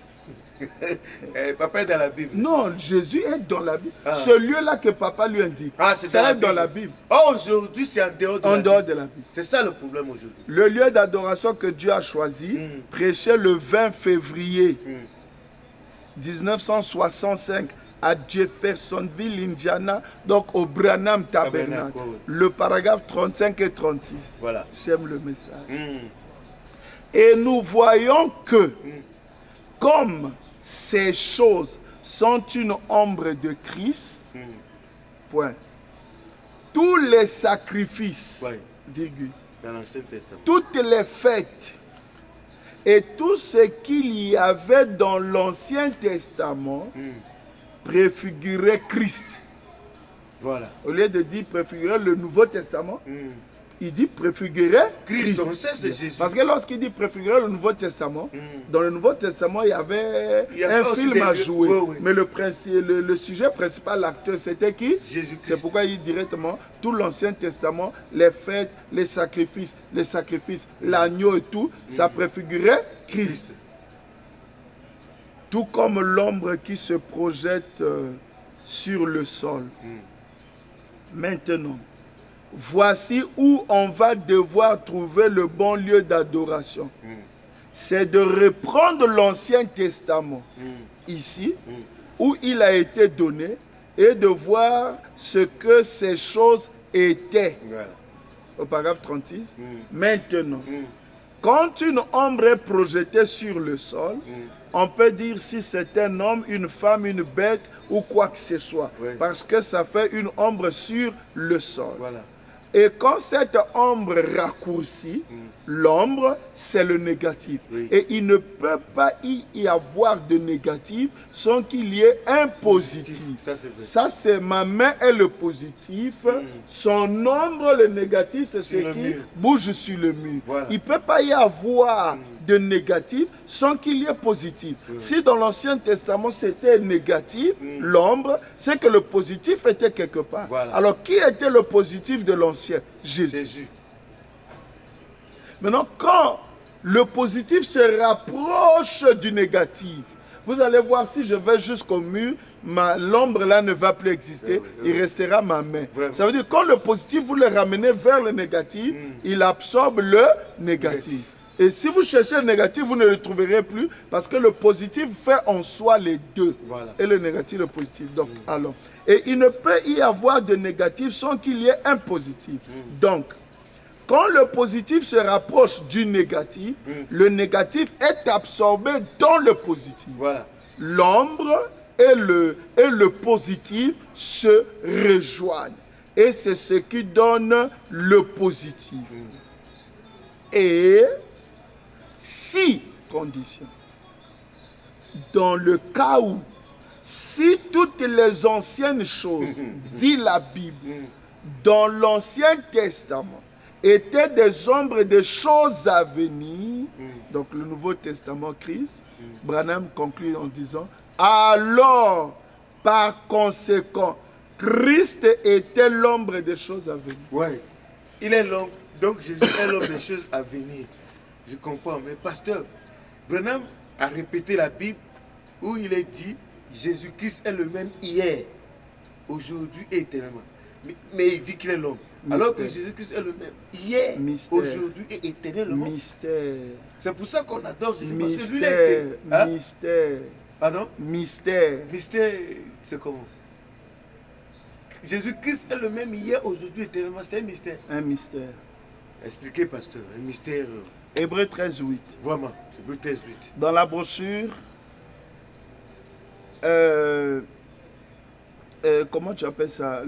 Papa est dans la Bible. Non, Jésus est dans la Bible. Ce lieu-là que papa lui indique, c'est dans la Bible. Oh, aujourd'hui, c'est en dehors de la Bible. C'est ça le problème aujourd'hui. Le lieu d'adoration que Dieu a choisi, prêché le 20 février 1965 à Jeffersonville, Indiana, donc au Branham Tabernacle. Le paragraphe 35 et 36. Voilà. J'aime le message. Et nous voyons que comme ces choses sont une ombre de Christ, point. Tous les sacrifices, Ouais. virgule, Dans l'Ancien Testament. toutes les fêtes et tout ce qu'il y avait dans l'Ancien Testament préfigurait Christ. Voilà. Au lieu de dire préfigurer le Nouveau Testament, il dit préfigurer Christ, Christ. on sait c'est Jésus. Parce que lorsqu'il dit préfigurer le Nouveau Testament, dans le Nouveau Testament, il y avait un aussi film à jouer. Oui. Mais le sujet principal, l'acteur, c'était qui? Jésus-Christ. C'est pourquoi il dit directement tout l'Ancien Testament, les fêtes, les sacrifices, l'agneau et tout, ça préfigurait Christ. Tout comme l'ombre qui se projette sur le sol. Maintenant, voici où on va devoir trouver le bon lieu d'adoration. C'est de reprendre l'Ancien Testament ici, où il a été donné, et de voir ce que ces choses étaient. Voilà. Au paragraphe 36. Maintenant, quand une ombre est projetée sur le sol, on peut dire si c'est un homme, une femme, une bête ou quoi que ce soit. Ouais. Parce que ça fait une ombre sur le sol. Voilà. Et quand cette ombre raccourcit, l'ombre, c'est le négatif. Oui. Et il ne peut pas y avoir de négatif sans qu'il y ait un positif. Ça, c'est vrai. Ça, c'est ma main est le positif. Son ombre, le négatif, c'est ce Sur le qui mur. bouge sur le mur. Voilà. Il ne peut pas y avoir de négatif sans qu'il y ait positif. Si dans l'Ancien Testament, c'était négatif, l'ombre, c'est que le positif était quelque part. Voilà. Alors, qui était le positif de l'Ancien? Jésus. Jésus. Maintenant, quand le positif se rapproche du négatif, vous allez voir, si je vais jusqu'au mur, l'ombre là ne va plus exister, il restera ma main. Vraiment. Ça veut dire que quand le positif, vous le ramenez vers le négatif, il absorbe le négatif. Et si vous cherchez le négatif, vous ne le trouverez plus parce que le positif fait en soi les deux. Voilà. Et le négatif, le positif. Donc, alors, et il ne peut y avoir de négatif sans qu'il y ait un positif. Donc, quand le positif se rapproche du négatif, le négatif est absorbé dans le positif. Voilà. L'ombre et le positif se rejoignent. Et c'est ce qui donne le positif. Et si, condition, dans le cas où, si toutes les anciennes choses, dit la Bible, dans l'Ancien Testament, étaient des ombres des choses à venir, donc le Nouveau Testament Christ, Branham conclut en disant, alors, par conséquent, Christ était l'ombre des choses à venir. Ouais. Il est l'homme. Donc Jésus est l'homme des choses à venir. Je comprends. Mais pasteur, Branham a répété la Bible où il est dit Jésus-Christ est le même hier, aujourd'hui et éternellement. Mais il dit qu'il est l'homme. Alors que Jésus-Christ est le même hier, aujourd'hui et éternellement. Mystère. C'est pour ça qu'on adore Jésus. Parce que lui, il Mystère. était, hein? Mystère. Pardon? Mystère. Mystère, c'est comment? Jésus-Christ est le même hier, aujourd'hui et éternellement. C'est un mystère. Un mystère. Expliquez, pasteur. Un mystère. Hébreux 13, 8. Vraiment. Hébreux 13, 8. Dans la brochure, comment tu appelles ça?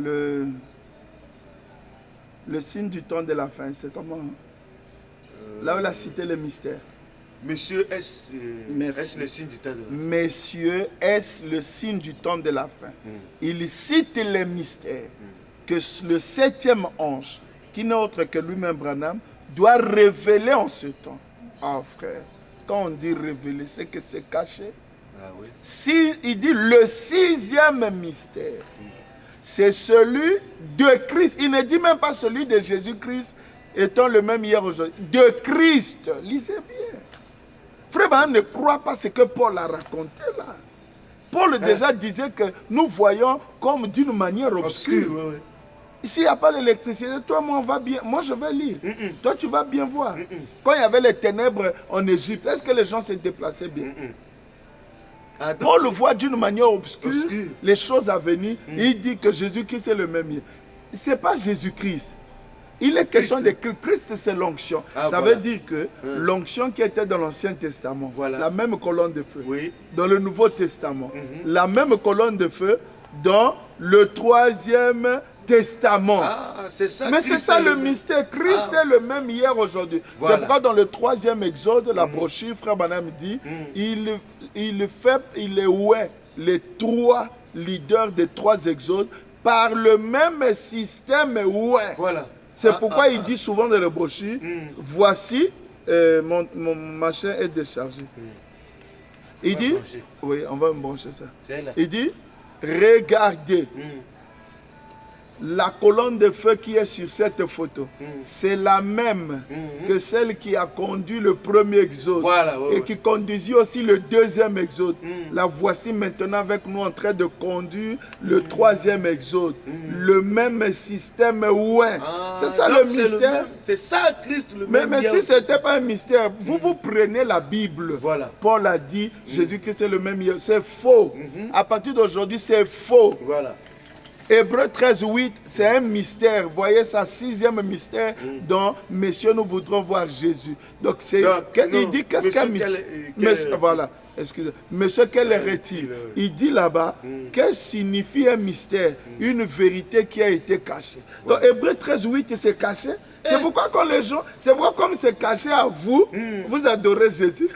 Le signe du temps de la fin, c'est comment? Là où il a cité le mystère. Monsieur, est-ce le signe du temps de la fin? Messieurs, est-ce le signe du temps de la fin? Il cite les mystères que le 7e ange, qui n'est autre que lui-même Branham, doit révéler en ce temps. Ah frère, quand on dit révéler, c'est que c'est caché. Ah oui. Si il dit le 6e mystère, c'est celui de Christ. Il ne dit même pas celui de Jésus-Christ étant le même hier aujourd'hui. De Christ. Lisez bien. Frère Branham ne croit pas ce que Paul a raconté là. Paul déjà disait que nous voyons comme d'une manière obscure. Ouais, ouais. S'il n'y a pas l'électricité, toi, moi, on va bien. Moi, je vais lire. Toi, tu vas bien voir. Quand il y avait les ténèbres en Égypte, est-ce que les gens se déplaçaient bien? Paul voit d'une manière obscure les choses à venir. Il dit que Jésus-Christ est le même. Ce n'est pas Jésus-Christ. Il est question Christ. de Christ, c'est l'onction. Ah, ça voilà. veut dire que l'onction qui était dans l'Ancien Testament, Voilà. la même colonne de feu, Oui. dans le Nouveau Testament, la même colonne de feu dans le Troisième Testament. Ah, c'est ça. Mais Christ c'est ça est le mystère. Christ Ah. est le même hier, aujourd'hui. Voilà. C'est pourquoi dans le troisième exode, la brochure, Frère Branham dit, il est ouais, les trois leaders des trois exodes par le même système ouais. Voilà. C'est pourquoi il dit souvent dans la brochure, voici, mon machin est déchargé. Il dit, brancher. oui, on va me brancher ça. C'est là. Il dit, regardez, la colonne de feu qui est sur cette photo, c'est la même que celle qui a conduit le premier exode Voilà, ouais, et ouais. qui conduisit aussi le deuxième exode. La voici maintenant avec nous en train de conduire le troisième exode. Le même système, ouais. Ah, c'est ça donc le mystère. même. C'est ça Christ le même. Mais hier si aussi. ce n'était pas un mystère, vous prenez la Bible. Voilà. Paul a dit, Jésus-Christ est le même hier. C'est faux. À partir d'aujourd'hui, c'est faux. Voilà. Hébreu 13, 8, c'est un mystère. Voyez ça, sixième mystère dont, messieurs, nous voudrons voir Jésus. Donc, il dit qu'est-ce qu'un mystère? Voilà, excusez. Monsieur, quel est-il? Il dit là-bas, qu'est-ce signifie un mystère? Une vérité qui a été cachée. Donc, Hébreu 13, 8, c'est caché. C'est pourquoi quand les gens, c'est pourquoi comme c'est caché à vous, vous adorez Jésus.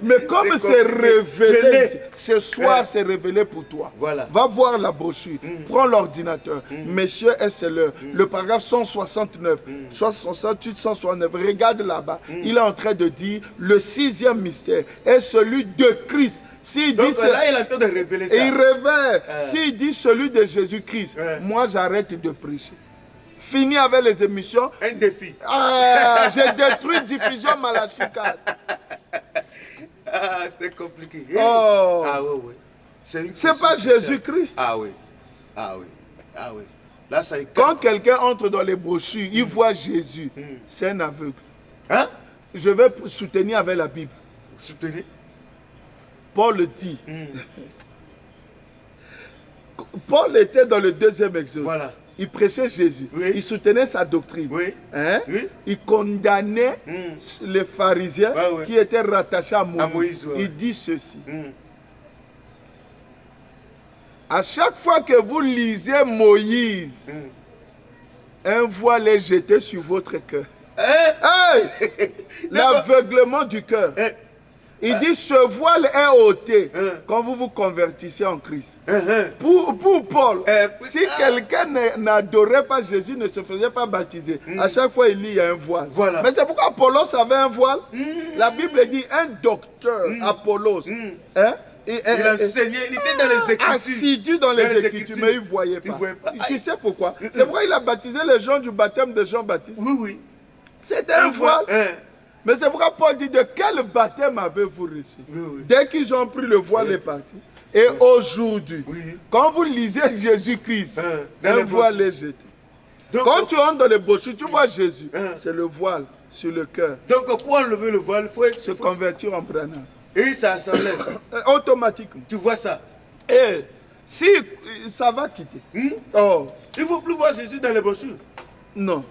Mais comme c'est révélé, ce soir c'est révélé pour toi. Voilà. Va voir la brochure, prends l'ordinateur. Messieurs, c'est l'heure. Le paragraphe 169, 168, 169, regarde là-bas. Il est en train de dire, le sixième mystère est celui de Christ. S'il Donc dit là, il a le temps de révéler ça. il révèle. S'il dit celui de Jésus-Christ, moi j'arrête de prêcher. Fini avec les émissions. Un défi. Ah, j'ai détruit diffusion Malachi 4. Ah, c'était compliqué. Oh. Ah oui, oui. C'est pas Jésus-Christ. Ah oui. Ah oui. Ah oui. Là, ça est Quand quelqu'un entre dans les brochures, il voit Jésus. C'est un aveugle. Hein? Je vais soutenir avec la Bible. Soutenez. Paul dit. Paul était dans le deuxième exode. Voilà. Il prêchait Jésus. Oui. Il soutenait sa doctrine. Oui. Hein? Oui. Il condamnait les pharisiens Ouais, ouais. qui étaient rattachés à Moïse. Moïse, ouais, ouais. Il dit ceci. À chaque fois que vous lisez Moïse, un voile est jeté sur votre cœur. Hey! L'aveuglement du cœur. Il dit, ce voile est ôté quand vous vous convertissez en Christ. Pour Paul, si quelqu'un n'adorait pas Jésus, ne se faisait pas baptiser, à chaque fois il lit, il y a un voile. Voilà. Mais c'est pourquoi Apollos avait un voile. La Bible dit, un docteur, Apollos, hein, Il enseignait, il était dans les Écritures. assidu dans les Écritures, mais il ne voyait pas. Tu sais pourquoi? C'est pourquoi il a baptisé les gens du baptême de Jean-Baptiste. Oui, oui. C'était un voile. Mais c'est pourquoi Paul dit, de quel baptême avez-vous reçu? Oui, oui. Dès qu'ils ont pris le voile, est parti. Et aujourd'hui, quand vous lisez Jésus-Christ, un voile est jeté. Donc, Quand tu entres dans les brochures, tu vois Jésus, c'est le voile sur le cœur. donc pour enlever le voile, il faut Se convertir en Branham. Et ça s'enlève. Automatiquement. Tu vois ça. Et si ça va quitter. Oh, Il ne faut plus voir Jésus dans les brochures. non.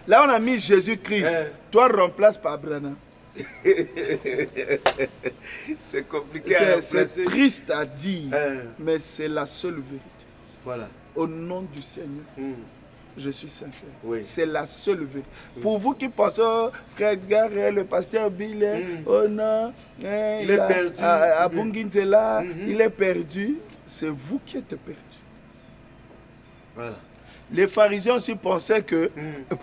Là, on a mis Jésus-Christ. Toi, remplace par Branham. C'est compliqué à C'est remplacer. triste à dire, mais c'est la seule vérité. Voilà. Au nom du Seigneur, je suis sincère. Oui. C'est la seule vérité. Pour vous qui pensez, oh, frère Edgar, le pasteur Bill, oh non, il est perdu. À Bunginzela, il est perdu. C'est vous qui êtes perdu. Voilà. Les pharisiens aussi pensaient que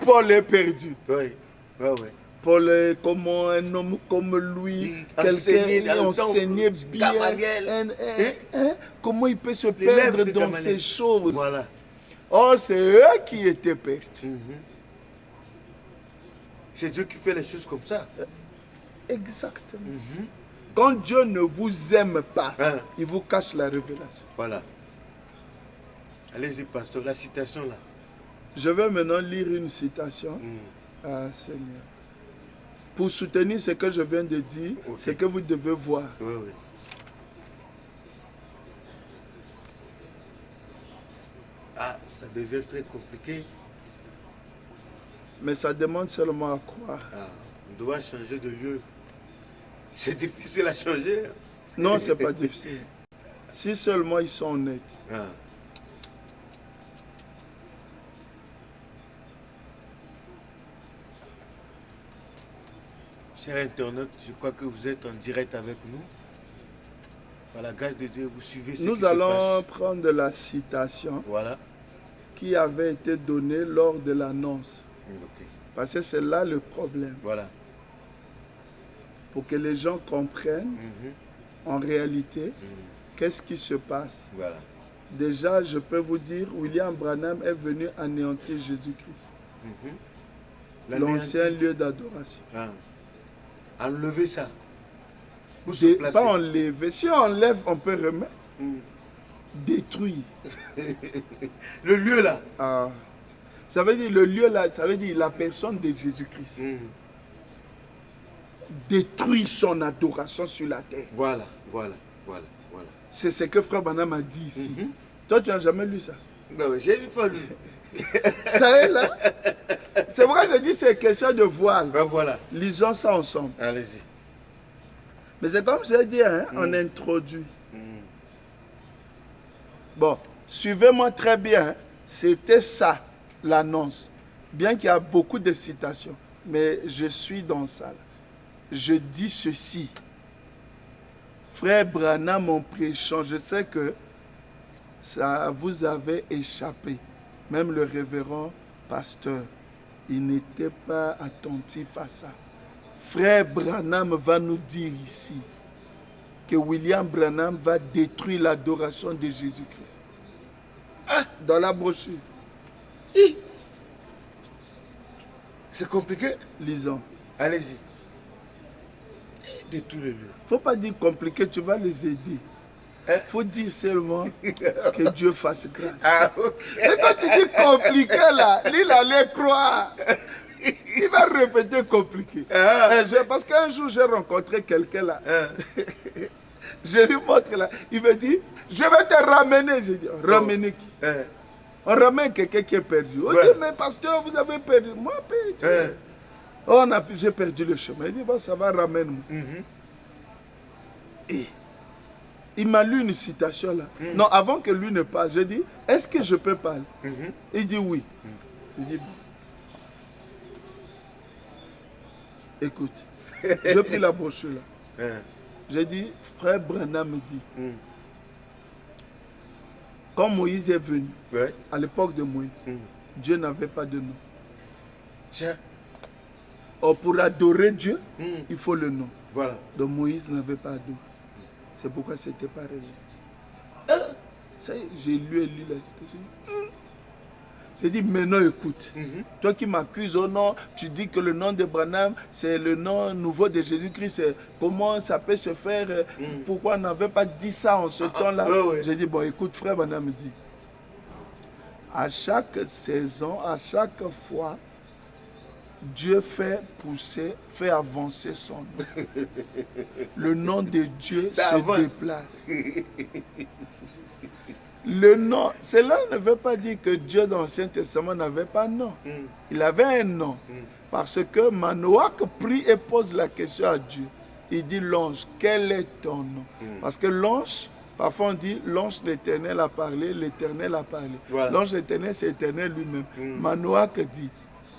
Paul est perdu. Oui. Oui, oui. Paul est comme un homme comme lui, quelqu'un qui enseignait bien. Comment il peut se perdre dans ces choses? Voilà. Oh, c'est eux qui étaient perdus. C'est Dieu qui fait les choses comme ça. Exactement. Quand Dieu ne vous aime pas, il vous cache la révélation. Voilà. Allez-y, pasteur, la citation là. Je vais maintenant lire une citation. Ah, Seigneur. Pour soutenir ce que je viens de dire, c'est que vous devez voir. Oui, oui. Ah, ça devient très compliqué. Mais ça demande seulement à croire. Ah, on doit changer de lieu. C'est difficile à changer. Non, c'est pas difficile. Si seulement ils sont honnêtes. Ah. Chers internautes, je crois que vous êtes en direct avec nous. Par la grâce de Dieu, vous suivez ce qui se passe. Nous allons prendre la citation Voilà. qui avait été donnée lors de l'annonce. Ok. Parce que c'est là le problème. Voilà. Pour que les gens comprennent Mhm. en réalité Mhm. qu'est-ce qui se passe. Voilà. Déjà, je peux vous dire, William Branham est venu anéantir Jésus-Christ. Mhm. L'ancien lieu d'adoration. Ah. Enlever ça. Pour se placer. Pas enlever. Si on enlève, on peut remettre. Mhm. Détruire. Le lieu là. Ah. Ça veut dire le lieu là, ça veut dire la personne de Jésus-Christ. Mhm. Détruire son adoration sur la terre. Voilà, voilà, voilà, voilà. C'est ce que Frère Branham a dit ici. Mhm. Toi, tu n'as jamais lu ça. Ben oui, j'ai une fois lu. Ça est là. C'est vrai que je dis c'est question de voile. Ben voilà. Lisons ça ensemble. Allez-y. Mais c'est comme j'ai dit, hein, on introduit. Mhm. Bon, suivez-moi très bien. Hein. C'était ça, l'annonce. Bien qu'il y a beaucoup de citations, mais je suis dans ça. Je dis ceci. Frère Branham, en prêchant, je sais que ça vous avait échappé. Même le révérend pasteur, il n'était pas attentif à ça. Frère Branham va nous dire ici que William Branham va détruire l'adoration de Jésus-Christ. Ah, dans la brochure. C'est compliqué. Lisons. Allez-y. De tous les lieux. Il ne faut pas dire compliqué, tu vas les aider. Il faut dire seulement que Dieu fasse grâce. Ah, ok. Et quand tu dis compliqué là, lui il allait croire. Il va répéter compliqué. Ah. Parce qu'un jour j'ai rencontré quelqu'un là. Je lui montre là. Il me dit, je vais te ramener. J'ai dit, ramener qui? On ramène quelqu'un qui est perdu. On dit, mais pasteur, vous avez perdu. Moi, perdu. J'ai perdu le chemin. Il dit, bon, ça va, ramène-moi. Et il m'a lu une citation là. Non, avant que lui ne parle, j'ai dit, est-ce que je peux parler? Il dit oui. Je dis, bon. Écoute, j'ai pris la brochure là. J'ai dit, frère Branham me dit, quand Moïse est venu, à l'époque de Moïse, Dieu n'avait pas de nom. Tiens. Or, pour adorer Dieu, il faut le nom. Voilà. Donc Moïse n'avait pas de nom. C'est pourquoi c'était pareil. J'ai lu et lu la citation. J'ai dit, maintenant écoute. Toi qui m'accuses au nom, tu dis que le nom de Branham, c'est le nom nouveau de Jésus-Christ. Comment ça peut se faire? Pourquoi on n'avait pas dit ça en ce temps-là? J'ai dit, bon, écoute, frère Branham me dit, à chaque saison, à chaque fois, Dieu fait pousser, fait avancer son nom. Le nom de Dieu se déplace. Le nom, cela ne veut pas dire que Dieu dans l'Ancien Testament n'avait pas de nom. Il avait un nom. Parce que Manoach prie et pose la question à Dieu. Il dit, l'ange, quel est ton nom? Parce que l'ange, parfois on dit, l'ange l'Éternel a parlé, l'Éternel a parlé. Voilà. L'ange l'Éternel, c'est l'Éternel lui-même. Manoach dit,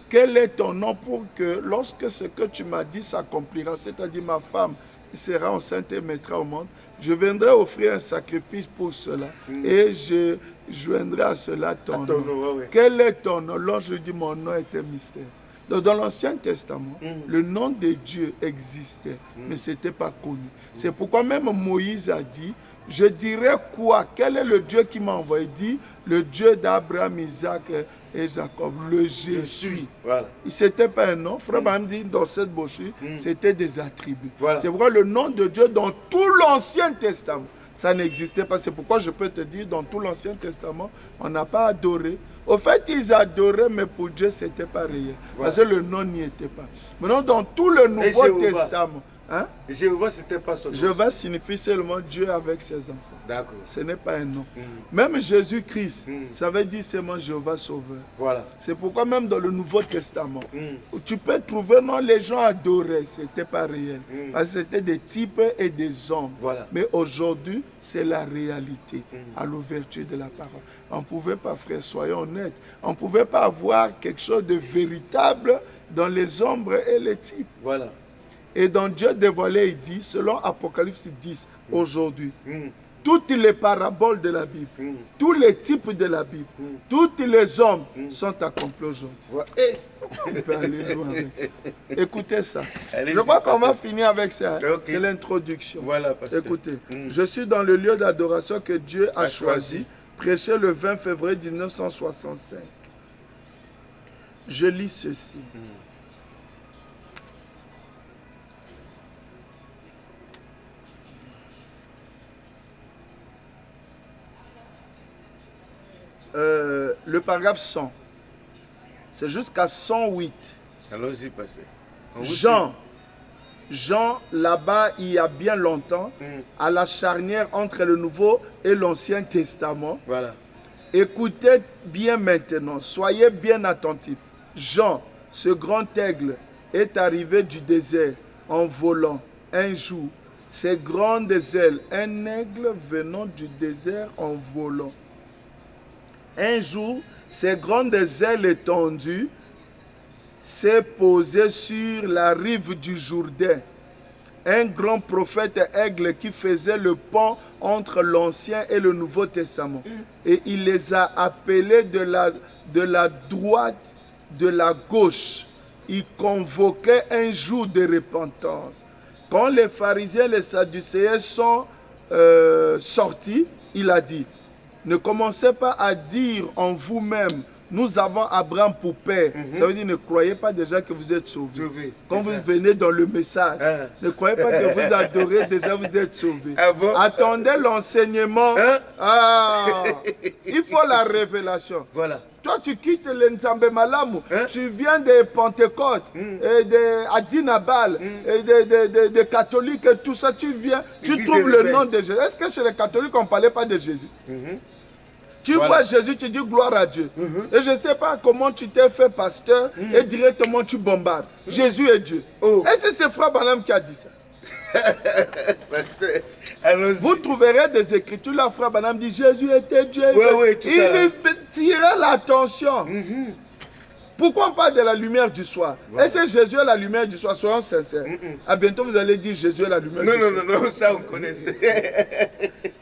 quel est ton nom pour que lorsque ce que tu m'as dit s'accomplira, c'est-à-dire ma femme sera enceinte et mettra au monde, je viendrai offrir un sacrifice pour cela et je joindrai à cela ton nom. Quel est ton nom? L'ange dit, mon nom est un mystère. Donc, dans l'Ancien Testament, le nom de Dieu existait, mais ce n'était pas connu. C'est pourquoi même Moïse a dit, je dirais quoi? Quel est le Dieu qui m'a envoyé? Il dit, le Dieu d'Abraham, Isaac et Jacob, le je suis. Voilà. Ce n'était pas un nom. Frère Branham dit dans cette brochure, c'était des attributs. Voilà. C'est pourquoi le nom de Dieu dans tout l'Ancien Testament, ça n'existait pas. C'est pourquoi je peux te dire, dans tout l'Ancien Testament, on n'a pas adoré. Au fait, ils adoraient, mais pour Dieu, ce n'était pas réel. Voilà. Parce que le nom n'y était pas. Maintenant, dans tout le Nouveau Testament, Hein? Jéhovah, c'était pas son nom. Jéhovah signifie seulement Dieu avec ses enfants. D'accord. Ce n'est pas un nom. Même Jésus-Christ, ça veut dire seulement Jéhovah Sauveur. Voilà. C'est pourquoi même dans le Nouveau Testament, tu peux trouver, non, les gens adoraient, ce n'était pas réel. Parce que c'était des types et des hommes. Voilà. Mais aujourd'hui, c'est la réalité à l'ouverture de la parole. On ne pouvait pas, frère, soyons honnêtes, on ne pouvait pas avoir quelque chose de véritable dans les ombres et les types. Voilà. Et donc Dieu dévoilé, il dit, selon Apocalypse 10, aujourd'hui, toutes les paraboles de la Bible, tous les types de la Bible, tous les hommes sont accomplis aujourd'hui. Voilà. On peut aller loin avec ça. Écoutez ça. Allez-y, Je crois qu'on va pasteur. finir avec ça. Ok. C'est l'introduction. Voilà, pasteur. Écoutez, je suis dans le lieu d'adoration que Dieu a choisi, prêché le 20 février 1965. Je lis ceci. Le paragraphe 100. C'est jusqu'à 108. Allons-y, pasteur. On vous Jean, là-bas, il y a bien longtemps, à la charnière entre le Nouveau et l'Ancien Testament. Voilà. Écoutez bien maintenant, soyez bien attentifs. Jean, ce grand aigle, est arrivé du désert en volant un jour. Ses grandes ailes, un aigle venant du désert en volant. Un jour, ses grandes ailes étendues s'est posé sur la rive du Jourdain. Un grand prophète aigle qui faisait le pont entre l'Ancien et le Nouveau Testament. Et il les a appelés de la droite, de la gauche. Il convoquait un jour de repentance. Quand les pharisiens et les sadducéens sont sortis, il a dit, ne commencez pas à dire en vous-même, nous avons Abraham pour père. Ça veut dire, ne croyez pas déjà que vous êtes sauvés. Quand vous venez dans le message, ne croyez pas que vous adorez, déjà vous êtes sauvés. Ah bon? Attendez l'enseignement. Il faut la révélation. Voilà. Toi, tu quittes le Nzambe Malamu, tu viens de Pentecôte, et de Adinabal, et de catholiques, et tout ça, tu viens, tu trouves le nom de Jésus. Est-ce que chez les catholiques, on ne parlait pas de Jésus? Tu vois Jésus, tu dis gloire à Dieu. Et je ne sais pas comment tu t'es fait pasteur et directement tu bombardes. Jésus est Dieu. Est-ce que c'est Frère Branham qui a dit ça? Vous trouverez des écritures là, Frère Branham dit Jésus était Dieu. Il lui tirait l'attention. Pourquoi on parle de la lumière du soir? Est-ce que Jésus est la lumière du soir? Soyons sincères. À bientôt vous allez dire Jésus est la lumière du soir. Non, ça on connaît.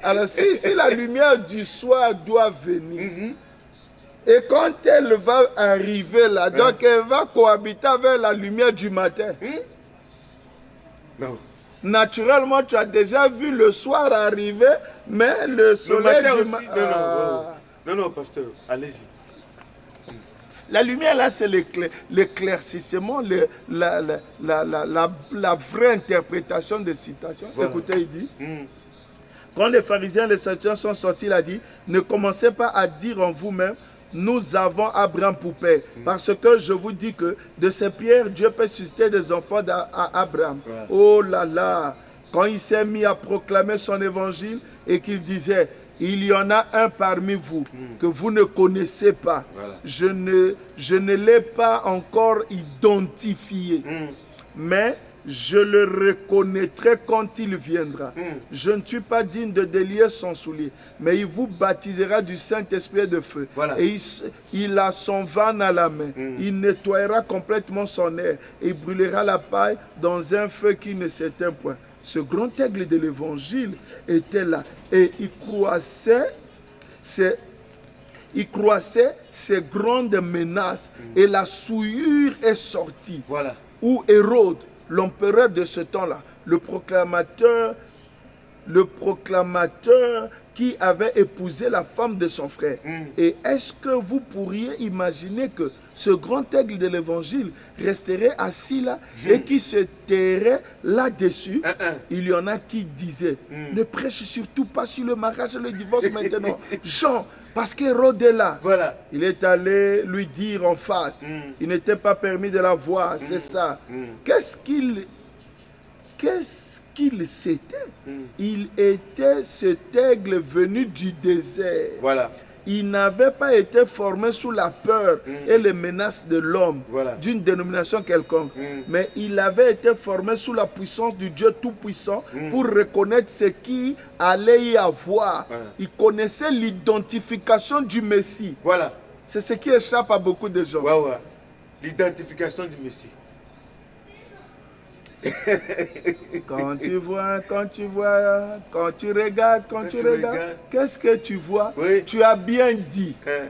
Alors si la lumière du soir doit venir, et quand elle va arriver là, donc elle va cohabiter avec la lumière du matin. Non. Naturellement, tu as déjà vu le soir arriver, mais le soleil du matin. Non, pasteur, allez-y. La lumière là, c'est l'éclaircissement, la vraie interprétation des citations. Voilà. Écoutez, il dit, quand les pharisiens et les sadducéens sont sortis, il a dit, ne commencez pas à dire en vous-même, nous avons Abraham pour père. Parce que je vous dis que de ces pierres, Dieu peut susciter des enfants d'Abraham. Ouais. Oh là là, quand il s'est mis à proclamer son évangile et qu'il disait, il y en a un parmi vous que vous ne connaissez pas. Voilà. Je ne l'ai pas encore identifié. Mais je le reconnaîtrai quand il viendra. Je ne suis pas digne de délier son soulier, mais il vous baptisera du Saint-Esprit et de feu. Voilà. Et il a son van à la main. Il nettoiera complètement son air et il brûlera la paille dans un feu qui ne s'éteint point. Ce grand aigle de l'évangile était là et il croissait ces grandes menaces et la souillure est sortie. Voilà. Où Hérode, l'empereur de ce temps-là, le proclamateur qui avait épousé la femme de son frère. Et est-ce que vous pourriez imaginer que ce grand aigle de l'évangile resterait assis là et qui se tairait là-dessus? Il y en a qui disaient, ne prêche surtout pas sur le mariage et le divorce maintenant. Jean, parce qu'Hérode est là. Voilà. Il est allé lui dire en face. Il n'était pas permis de la voir, c'est ça. Qu'est-ce qu'il... qu'est-ce qu'il c'était? Il était cet aigle venu du désert. Voilà. Il n'avait pas été formé sous la peur et les menaces de l'homme, Voilà. d'une dénomination quelconque. Mais il avait été formé sous la puissance du Dieu Tout-Puissant pour reconnaître ce qui allait y avoir. Voilà. Il connaissait l'identification du Messie. Voilà. C'est ce qui échappe à beaucoup de gens. Ouais, ouais. L'identification du Messie. Quand tu regardes, qu'est-ce que tu vois? Oui. Tu as bien dit. Hein.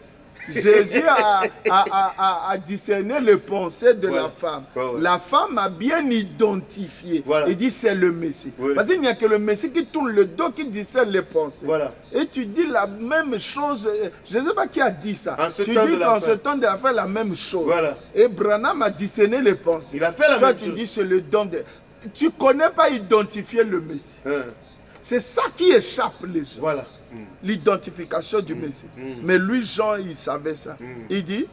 Jésus a discerné les pensées de Voilà. la femme. Ouais. La femme a bien identifié. Voilà. Il dit c'est le Messie. Oui. Parce qu'il n'y a que le Messie qui tourne le dos, qui discerne les pensées. Voilà. Et tu dis la même chose. Je ne sais pas qui a dit ça. En ce Tu temps dis de la qu'en fin. ce temps de la fin, la même chose. Voilà. Et Branham a discerné les pensées. Il a fait la Toi, même tu chose. dis c'est le don de... Tu ne connais pas identifier le Messie. Hein. C'est ça qui échappe les gens. Voilà. L'identification du Messie. Mais lui, Jean, il savait ça. Il dit,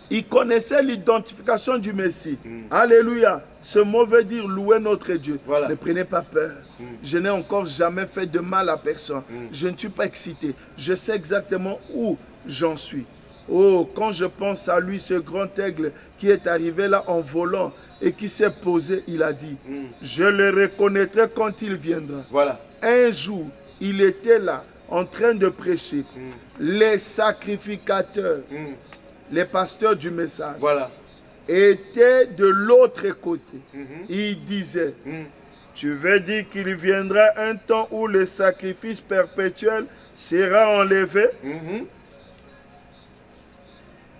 il connaissait l'identification du Messie. Alléluia. Ce mot veut dire louer notre Dieu. Voilà. Ne prenez pas peur. Je n'ai encore jamais fait de mal à personne. Je ne suis pas excité. Je sais exactement où j'en suis. Oh, quand je pense à lui, ce grand aigle qui est arrivé là en volant et qui s'est posé, il a dit, je le reconnaîtrai quand il viendra. Voilà. Un jour, il était là, en train de prêcher. Les sacrificateurs, les pasteurs du message, Voilà. étaient de l'autre côté. Ils disaient, tu veux dire qu'il viendra un temps où le sacrifice perpétuel sera enlevé?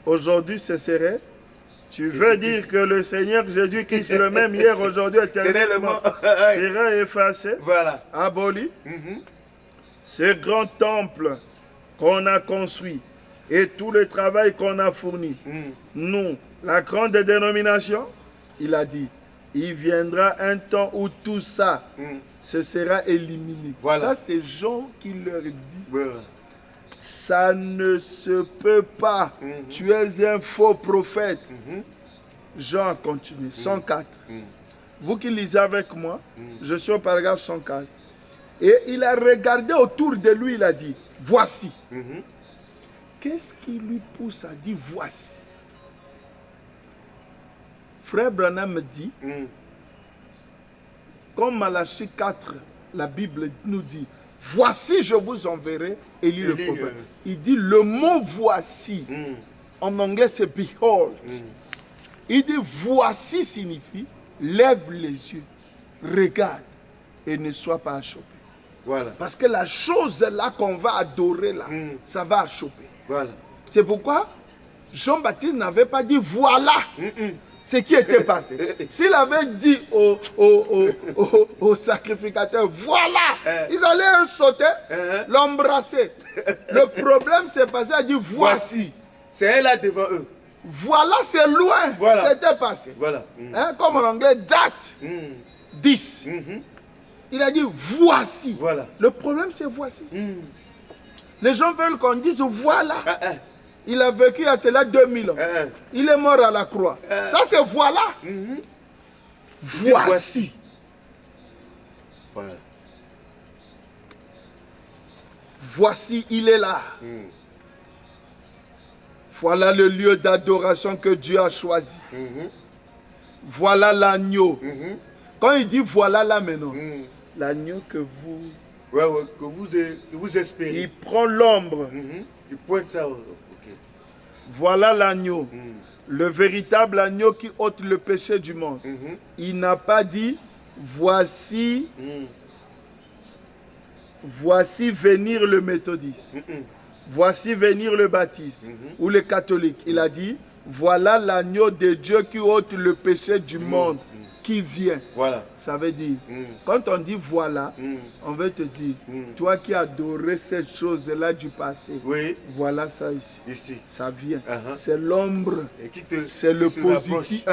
Aujourd'hui, ce serait. Tu veux dire que le Seigneur Jésus, qui est le même hier, aujourd'hui, éternellement, sera effacé, Voilà. aboli? Ce grand temple qu'on a construit et tout le travail qu'on a fourni, nous, la grande dénomination, il a dit, il viendra un temps où tout ça, ce sera éliminé. Voilà. Ça, c'est Jean qui leur dit. Voilà. Ça ne se peut pas. Tu es un faux prophète. Jean a continué. 104. Vous qui lisez avec moi, je suis au paragraphe 104. Et il a regardé autour de lui, il a dit, voici. Qu'est-ce qui lui pousse à dire voici? Frère Branham dit, comme Malachie 4, la Bible nous dit, voici je vous enverrai, Élie le prophète. Il dit le mot voici, en anglais c'est behold. Il dit voici signifie, lève les yeux, regarde et ne sois pas achoppé. Voilà. Parce que la chose là qu'on va adorer là, ça va achoper. Voilà. C'est pourquoi Jean-Baptiste n'avait pas dit voilà ce qui était passé. S'il avait dit aux sacrificateurs voilà, ils allaient sauter, l'embrasser. Le problème c'est passé à dire voici. C'est elle là devant eux. Voilà, c'est loin. Voilà. C'était passé. Voilà. Hein, comme en anglais, that. 10. Il a dit voici. Voilà. Le problème c'est voici. Les gens veulent qu'on dise voilà. Il a vécu à cela 2000 ans. Il est mort à la croix. Ça c'est voilà. Voici. Voilà. Voici, il est là. Voilà le lieu d'adoration que Dieu a choisi. Voilà l'agneau. Quand il dit voilà là maintenant, l'agneau que vous... que vous espérez. Il prend l'ombre. Il pointe ça. Ok. Voilà l'agneau. Le véritable agneau qui ôte le péché du monde. Il n'a pas dit voici, voici venir le méthodiste. Voici venir le baptiste ou le catholique. Il a dit voilà l'agneau de Dieu qui ôte le péché du monde qui vient. Voilà. Ça veut dire, quand on dit voilà, on veut te dire, toi qui adorais cette chose-là du passé, voilà ça ici. Ça vient. C'est l'ombre, c'est le positif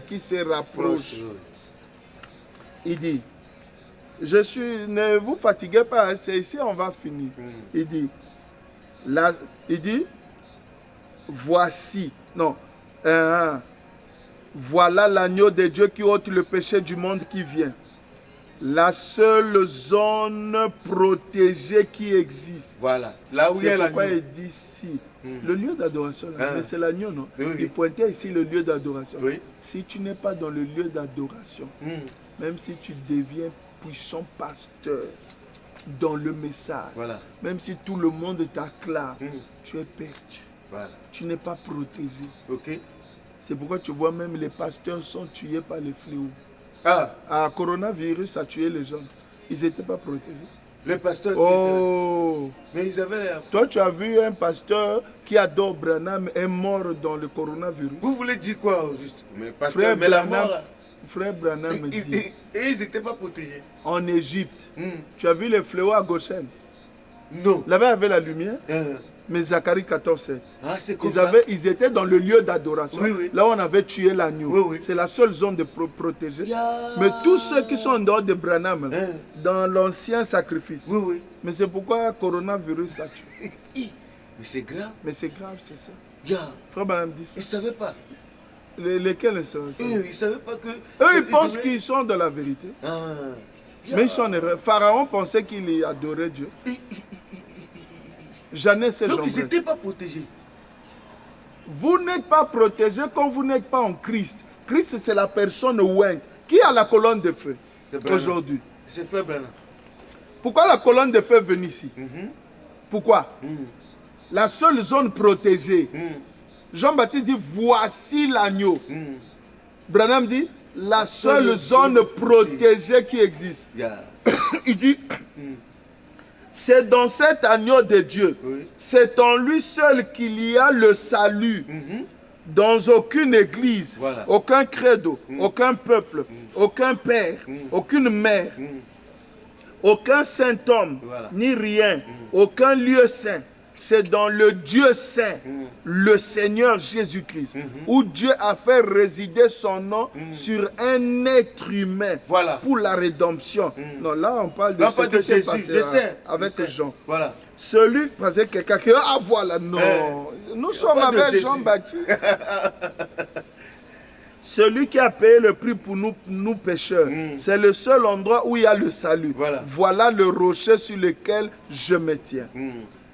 qui se rapproche. Il dit, ne vous fatiguez pas, c'est ici on va finir. Il dit, voici, non, Voilà l'agneau de Dieu qui ôte le péché du monde qui vient. La seule zone protégée qui existe. Voilà. Là où il y a C'est pourquoi l'agneau. il dit si. Le lieu d'adoration, là, mais c'est l'agneau, non? Oui, oui. Il pointait ici le lieu d'adoration. Oui. Si tu n'es pas dans le lieu d'adoration, même si tu deviens puissant pasteur dans le message, Voilà. même si tout le monde t'acclame, tu es perdu. Voilà. Tu n'es pas protégé. Ok. C'est pourquoi tu vois même les pasteurs sont tués par les fléaux. Ah, Ah, coronavirus a tué les gens. Ils n'étaient pas protégés. le pasteur. Oh! Mais ils avaient l'air. Toi, tu as vu un pasteur qui adore Branham est mort dans le coronavirus. Vous voulez dire quoi au juste? Mais pasteur, Frère mais la Branham, mort là. Frère Branham me dit, Et ils n'étaient pas protégés. en Égypte, tu as vu les fléaux à Goshen? Non. Là-bas, il y avait la lumière, mais Zacharie 14, Ah, c'est comme ils, ça. ils étaient dans le lieu d'adoration. Oui, oui. Là où on avait tué l'agneau. Oui, oui. C'est la seule zone de protégée. Mais tous ceux qui sont en dehors de Branham, dans l'ancien sacrifice. Oui, oui. Mais c'est pourquoi le coronavirus a tué. Mais c'est grave. Mais c'est grave, c'est ça. Yeah. Frère Branham dit ça. Ils ne savaient pas. Lesquels sont ça? Ils ne savaient pas que. Eux, ils pensent qu'ils sont dans la vérité. Ah. Mais ils sont en erreur. Pharaon pensait qu'il adorait Dieu. Jeannès et Donc Jean ils n'étaient pas protégés. Vous n'êtes pas protégé quand vous n'êtes pas en Christ. Christ, c'est la personne ointe qui a la colonne de feu aujourd'hui. C'est Frère Branham. Pourquoi la colonne de feu est venue ici? Pourquoi? La seule zone protégée. Jean-Baptiste dit, voici l'agneau. Branham dit, la seule zone protégée qui existe. Yeah. Il dit, c'est dans cet agneau de Dieu, c'est en lui seul qu'il y a le salut. Dans aucune église, aucun credo, aucun peuple, aucun père, aucune mère, aucun saint homme, ni rien, aucun lieu saint. C'est dans le Dieu saint, le Seigneur Jésus-Christ, où Dieu a fait résider son nom sur un être humain pour la rédemption. Non, là on parle de ce qui s'est passé avec Jean. Voilà. Celui, parce que quelqu'un qui ah voilà, non, nous sommes avec Jean-Baptiste. Celui qui a payé le prix pour nous pécheurs, c'est le seul endroit où il y a le salut. Voilà le rocher sur lequel je me tiens.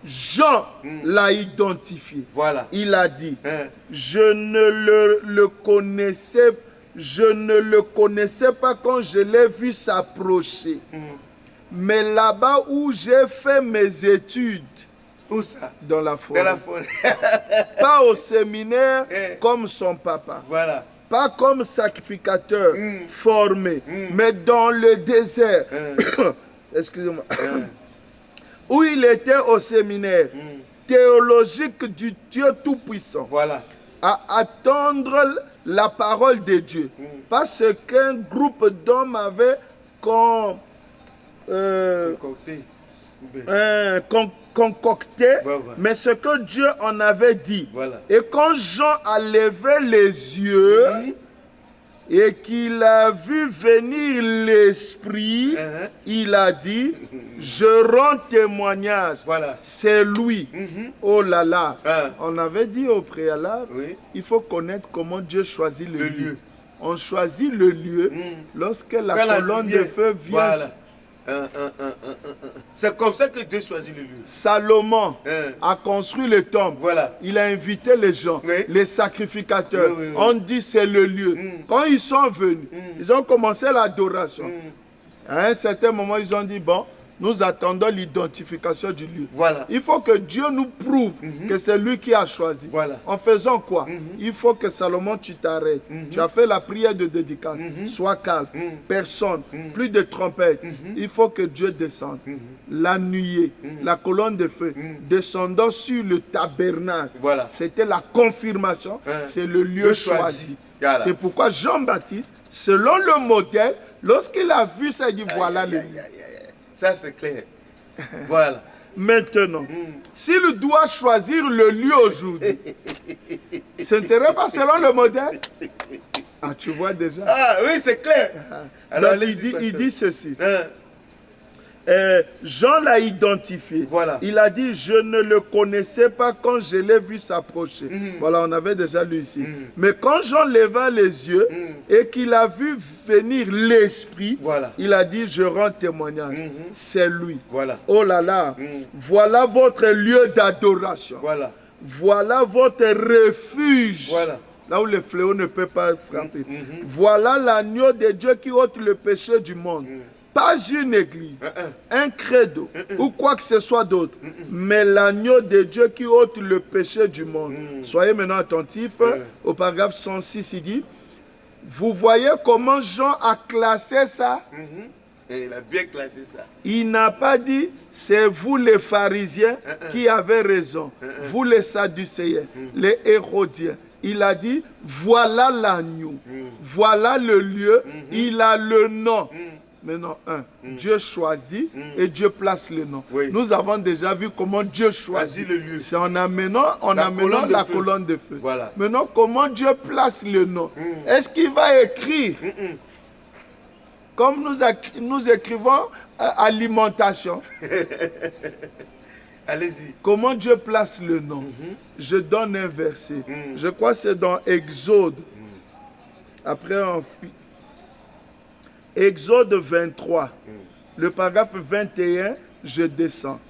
Jean l'a identifié. Voilà. Il a dit, je ne le connaissais pas quand je l'ai vu s'approcher. Mais là-bas où j'ai fait mes études, où ça? Dans la forêt. Dans la forêt. Pas au séminaire comme son papa. Voilà. Pas comme sacrificateur formé, mais dans le désert. Excusez-moi. Où il était au séminaire théologique du Dieu Tout-Puissant. Voilà. À attendre la parole de Dieu. Parce qu'un groupe d'hommes avait concocté, mais ce que Dieu en avait dit. Et quand Jean a levé les yeux et qu'il a vu venir l'Esprit, il a dit, je rends témoignage, c'est lui. Oh là là, on avait dit au préalable, il faut connaître comment Dieu choisit le lieu. On choisit le lieu lorsque la colonne de feu vient. C'est comme ça que Dieu choisit le lieu. Salomon a construit le temple. Il a invité les gens, les sacrificateurs. On dit c'est le lieu. Quand ils sont venus, ils ont commencé l'adoration. À un certain moment, ils ont dit, bon, nous attendons l'identification du lieu. Il faut que Dieu nous prouve que c'est lui qui a choisi. En faisant quoi? Il faut que Salomon, tu t'arrêtes. Tu as fait la prière de dédicace. Sois calme. Personne. Plus de trompette. Il faut que Dieu descende. La nuée, la colonne de feu, descendant sur le tabernacle. C'était la confirmation. C'est le lieu choisi. C'est pourquoi Jean-Baptiste, selon le modèle, lorsqu'il a vu ça, il dit voilà le lieu. Ça, c'est clair. Voilà. Maintenant, s'il doit choisir le lieu aujourd'hui, ce ne serait pas selon le modèle. Ah, tu vois déjà. Ah, oui, c'est clair. Alors, il dit ceci. Jean l'a identifié. Voilà. Il a dit, je ne le connaissais pas quand je l'ai vu s'approcher. Voilà, on avait déjà lu ici. Mais quand Jean leva les yeux et qu'il a vu venir l'Esprit, Voilà. il a dit, je rends témoignage. C'est lui. Voilà. Oh là là. Voilà votre lieu d'adoration. Voilà. Voilà votre refuge. Voilà. Là où le fléau ne peut pas frapper. Voilà l'agneau de Dieu qui ôte le péché du monde. Pas une église, un credo ou quoi que ce soit d'autre, mais l'agneau de Dieu qui ôte le péché du monde. Soyez maintenant attentifs au paragraphe 106, il dit, vous voyez comment Jean a classé ça? Et il a bien classé ça. Il n'a pas dit, c'est vous les pharisiens qui avez raison, vous les sadducéens, les hérodiens. Il a dit, voilà l'agneau, voilà le lieu, il a le nom. Maintenant, Dieu choisit et Dieu place le nom. Oui. Nous avons déjà vu comment Dieu choisit le lieu. C'est en amenant la colonne de feu. Voilà. Maintenant, comment Dieu place le nom? Est-ce qu'il va écrire comme nous écrivons alimentation? Allez-y. Comment Dieu place le nom? Je donne un verset. Je crois que c'est dans Exode. Après, Exode 23, le paragraphe 21, je descends.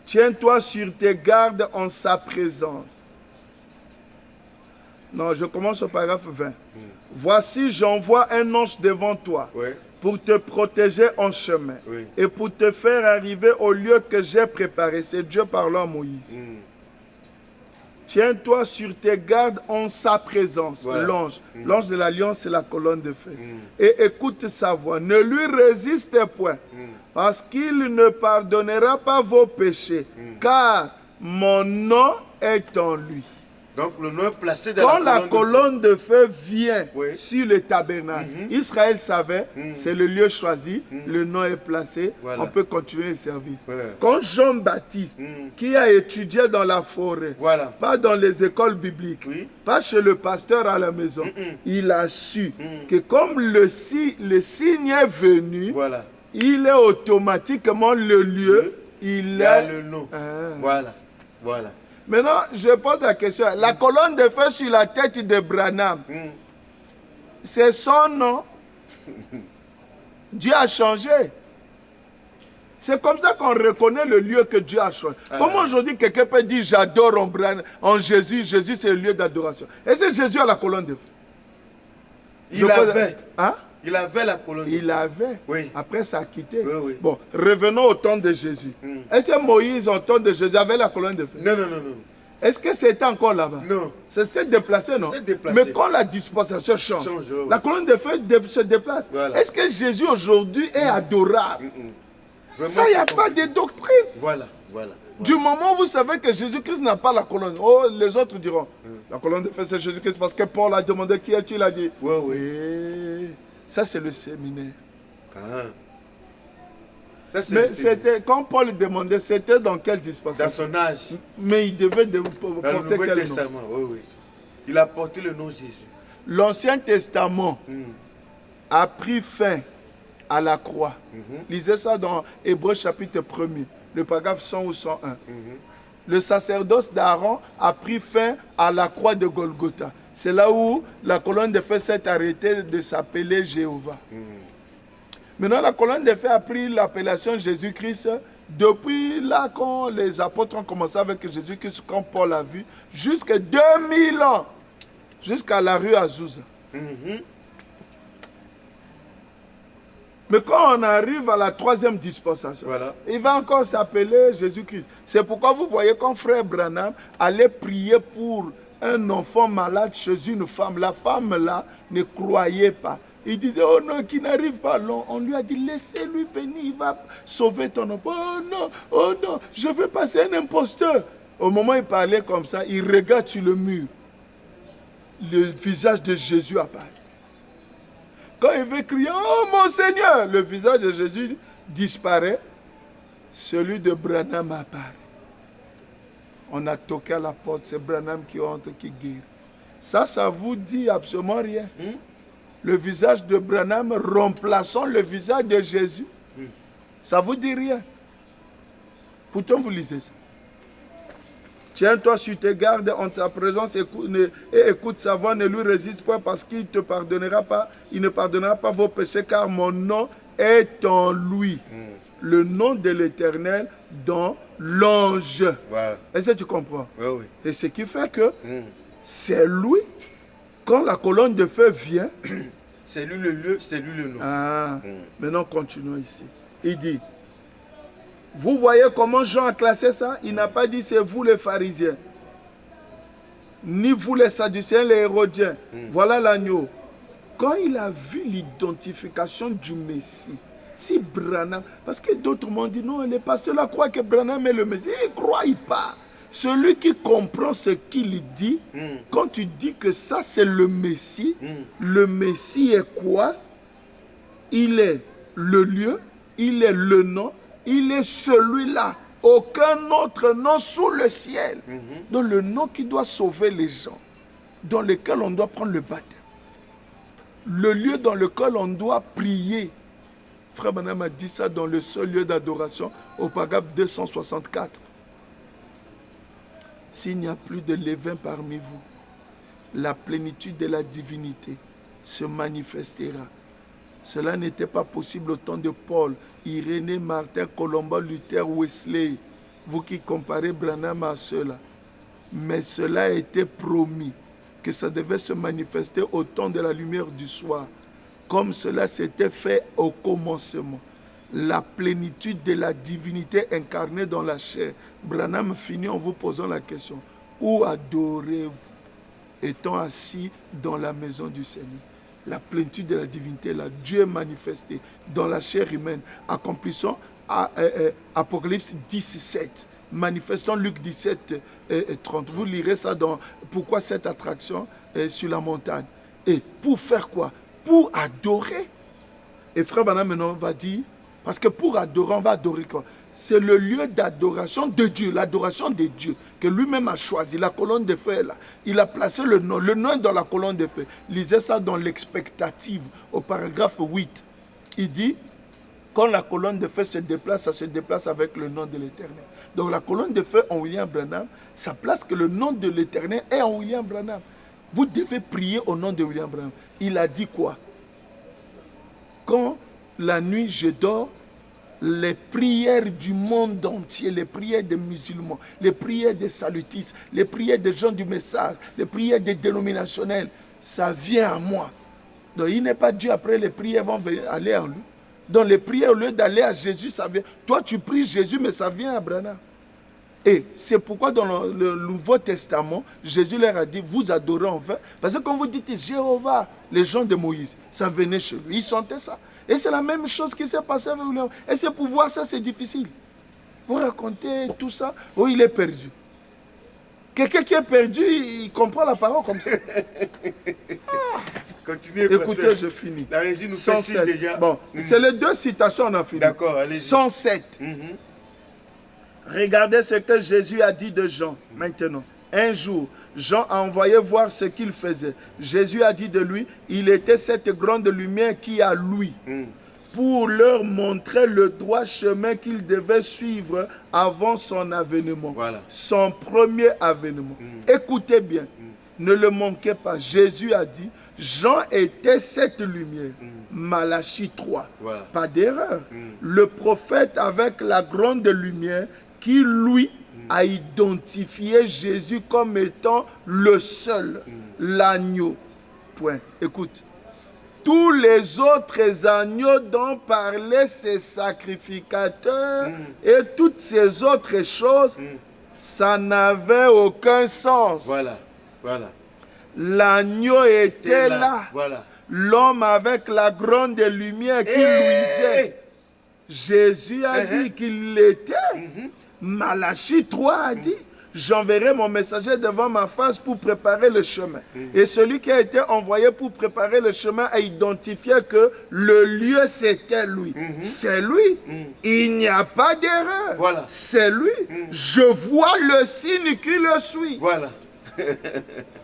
Tiens-toi sur tes gardes en sa présence. Non, je commence au paragraphe 20. Voici, j'envoie un ange devant toi pour te protéger en chemin et pour te faire arriver au lieu que j'ai préparé. C'est Dieu parlant à Moïse. Tiens-toi sur tes gardes en sa présence. Voilà. L'ange. L'ange de l'alliance, c'est la colonne de feu. Et écoute sa voix. Ne lui résistez point. Parce qu'il ne pardonnera pas vos péchés. Car mon nom est en lui. Donc le nom est placé dans quand la colonne de feu vient sur le tabernacle, Israël savait, c'est le lieu choisi, le nom est placé, on peut continuer le service. Quand Jean-Baptiste, qui a étudié dans la forêt, pas dans les écoles bibliques, pas chez le pasteur à la maison, il a su que comme le signe est venu, il est automatiquement le lieu, il a le nom. Voilà. Maintenant, je pose la question. La colonne de feu sur la tête de Branham, c'est son nom. Dieu a changé. C'est comme ça qu'on reconnaît le lieu que Dieu a changé. Comment aujourd'hui quelqu'un peut dire j'adore en Jésus, Jésus c'est le lieu d'adoration. Et c'est Jésus à la colonne de feu. Il avait la colonne de feu. Il avait. Oui. Après, ça a quitté. Oui. Bon, revenons au temps de Jésus. Est-ce que Moïse, au temps de Jésus, avait la colonne de feu? Non. Est-ce que c'était encore là-bas? Non. C'était déplacé, non? Mais quand la dispensation change, la colonne de feu se déplace. Est-ce que Jésus aujourd'hui est adorable? Ça, il n'y a pas de doctrine. Voilà. Du moment où vous savez que Jésus-Christ n'a pas la colonne, les autres diront, la colonne de feu c'est Jésus-Christ parce que Paul a demandé qui est-tu, il a dit. Oui. Ça, c'est le séminaire. Mais c'était, quand Paul demandait, c'était dans quelle dispensation? Dans son âge. Mais il devait porter quel nom? Dans le Nouveau Testament, oui. Il a porté le nom Jésus. L'Ancien Testament a pris fin à la croix. Lisez ça dans Hébreux chapitre 1er, le paragraphe 100 ou 101. Le sacerdoce d'Aaron a pris fin à la croix de Golgotha. C'est là où la colonne de feu s'est arrêtée de s'appeler Jéhovah. Maintenant, la colonne de feu a pris l'appellation Jésus-Christ depuis là, quand les apôtres ont commencé avec Jésus-Christ, quand Paul a vu, jusqu'à 2000 ans, jusqu'à la rue Azusa. Mais quand on arrive à la troisième dispensation, il va encore s'appeler Jésus-Christ. C'est pourquoi vous voyez quand frère Branham allait prier pour un enfant malade chez une femme. La femme là ne croyait pas. Il disait, oh non, qui n'arrive pas long. On lui a dit, laissez-lui venir, il va sauver ton enfant. Oh non, je veux passer un imposteur. Au moment où il parlait comme ça, il regarde sur le mur. Le visage de Jésus apparaît. Quand il veut crier, oh mon Seigneur, le visage de Jésus disparaît. Celui de Branham apparaît. On a toqué à la porte, c'est Branham qui entre, qui guérit. Ça vous dit absolument rien. Le visage de Branham remplaçant le visage de Jésus. Ça ne vous dit rien. Pourtant, vous lisez ça. Tiens-toi sur tes gardes en ta présence et écoute sa voix, ne lui résiste pas parce qu'il ne te pardonnera pas. Il ne pardonnera pas vos péchés car mon nom est en lui. Le nom de l'Éternel dans l'ange. Est-ce que tu comprends? Oui. Et ce qui fait que c'est lui, quand la colonne de feu vient, c'est lui le lieu, c'est lui le nom. Maintenant, continuons ici. Il dit, vous voyez comment Jean a classé ça? Il n'a pas dit c'est vous les pharisiens, ni vous les sadducéens, les hérodiens. Voilà l'agneau. Quand il a vu l'identification du Messie, si Branham, parce que d'autres m'ont dit non, les pasteurs là croient que Branham est le Messie. Ils ne croient pas. Celui qui comprend ce qu'il dit, quand tu dis que ça c'est le Messie est quoi? Il est le lieu, il est le nom, il est celui-là. Aucun autre nom sous le ciel. Donc le nom qui doit sauver les gens, dans lequel on doit prendre le baptême. Le lieu dans lequel on doit prier. Frère Branham a dit ça dans le seul lieu d'adoration, au paragraphe 264. S'il n'y a plus de levain parmi vous, la plénitude de la divinité se manifestera. Cela n'était pas possible au temps de Paul, Irénée, Martin, Colomba, Luther, Wesley. Vous qui comparez Branham à cela. Mais cela a été promis que ça devait se manifester au temps de la lumière du soir. Comme cela s'était fait au commencement. La plénitude de la divinité incarnée dans la chair. Branham finit en vous posant la question. Où adorez-vous, étant assis dans la maison du Seigneur? La plénitude de la divinité, là, Dieu est manifesté dans la chair humaine, accomplissant Apocalypse 17, manifestant Luc 17, 30. Vous lirez ça dans Pourquoi cette attraction sur la montagne. Et pour faire quoi? Pour adorer. Et Frère Branham maintenant va dire, parce que pour adorer, on va adorer quoi? C'est le lieu d'adoration de Dieu, l'adoration de Dieu, que lui-même a choisi. La colonne de feu est là. Il a placé le nom. Le nom est dans la colonne de feu. Lisez ça dans l'expectative, au paragraphe 8. Il dit, quand la colonne de feu se déplace, ça se déplace avec le nom de l'Éternel. Donc la colonne de feu en William Branham, ça place que le nom de l'Éternel est en William Branham. Vous devez prier au nom de William Branham. Il a dit quoi? Quand la nuit je dors, les prières du monde entier, les prières des musulmans, les prières des salutistes, les prières des gens du message, les prières des dénominationnels, ça vient à moi. Donc il n'est pas Dieu, après les prières vont aller en lui. Donc les prières, au lieu d'aller à Jésus, ça vient. Toi tu pries Jésus, mais ça vient à Branham. Et c'est pourquoi dans le Nouveau Testament, Jésus leur a dit, vous adorez en vain. Parce que quand vous dites Jéhovah, les gens de Moïse, ça venait chez lui, ils sentaient ça. Et c'est la même chose qui s'est passé avec lui. Et c'est pour voir ça, c'est difficile. Vous racontez tout ça, oh, il est perdu. Quelqu'un qui est perdu, il comprend la parole comme ça. Continuez, écoutez, pasteur. Je finis. La régie nous fait signe déjà. Bon, c'est les deux citations, on a fini. D'accord, allez-y. 107. Regardez ce que Jésus a dit de Jean. Maintenant, un jour, Jean a envoyé voir ce qu'il faisait. Jésus a dit de lui, il était cette grande lumière qui a lui, pour leur montrer le droit chemin qu'ils devaient suivre avant son avènement. Voilà. Son premier avènement. Écoutez bien, ne le manquez pas. Jésus a dit, Jean était cette lumière. Malachie 3. Voilà. Pas d'erreur. Le prophète avec la grande lumière qui, lui, a identifié Jésus comme étant le seul, l'agneau. Point. Écoute. Tous les autres agneaux dont parlaient ces sacrificateurs et toutes ces autres choses, ça n'avait aucun sens. Voilà. Voilà. L'agneau était là. Voilà. L'homme avec la grande lumière qui luisait. Jésus a dit qu'il l'était. Malachie 3 a dit, j'enverrai mon messager devant ma face pour préparer le chemin. Et celui qui a été envoyé pour préparer le chemin a identifié que le lieu c'était lui. C'est lui. Il n'y a pas d'erreur. Voilà. C'est lui. Je vois le signe qui le suit. Voilà.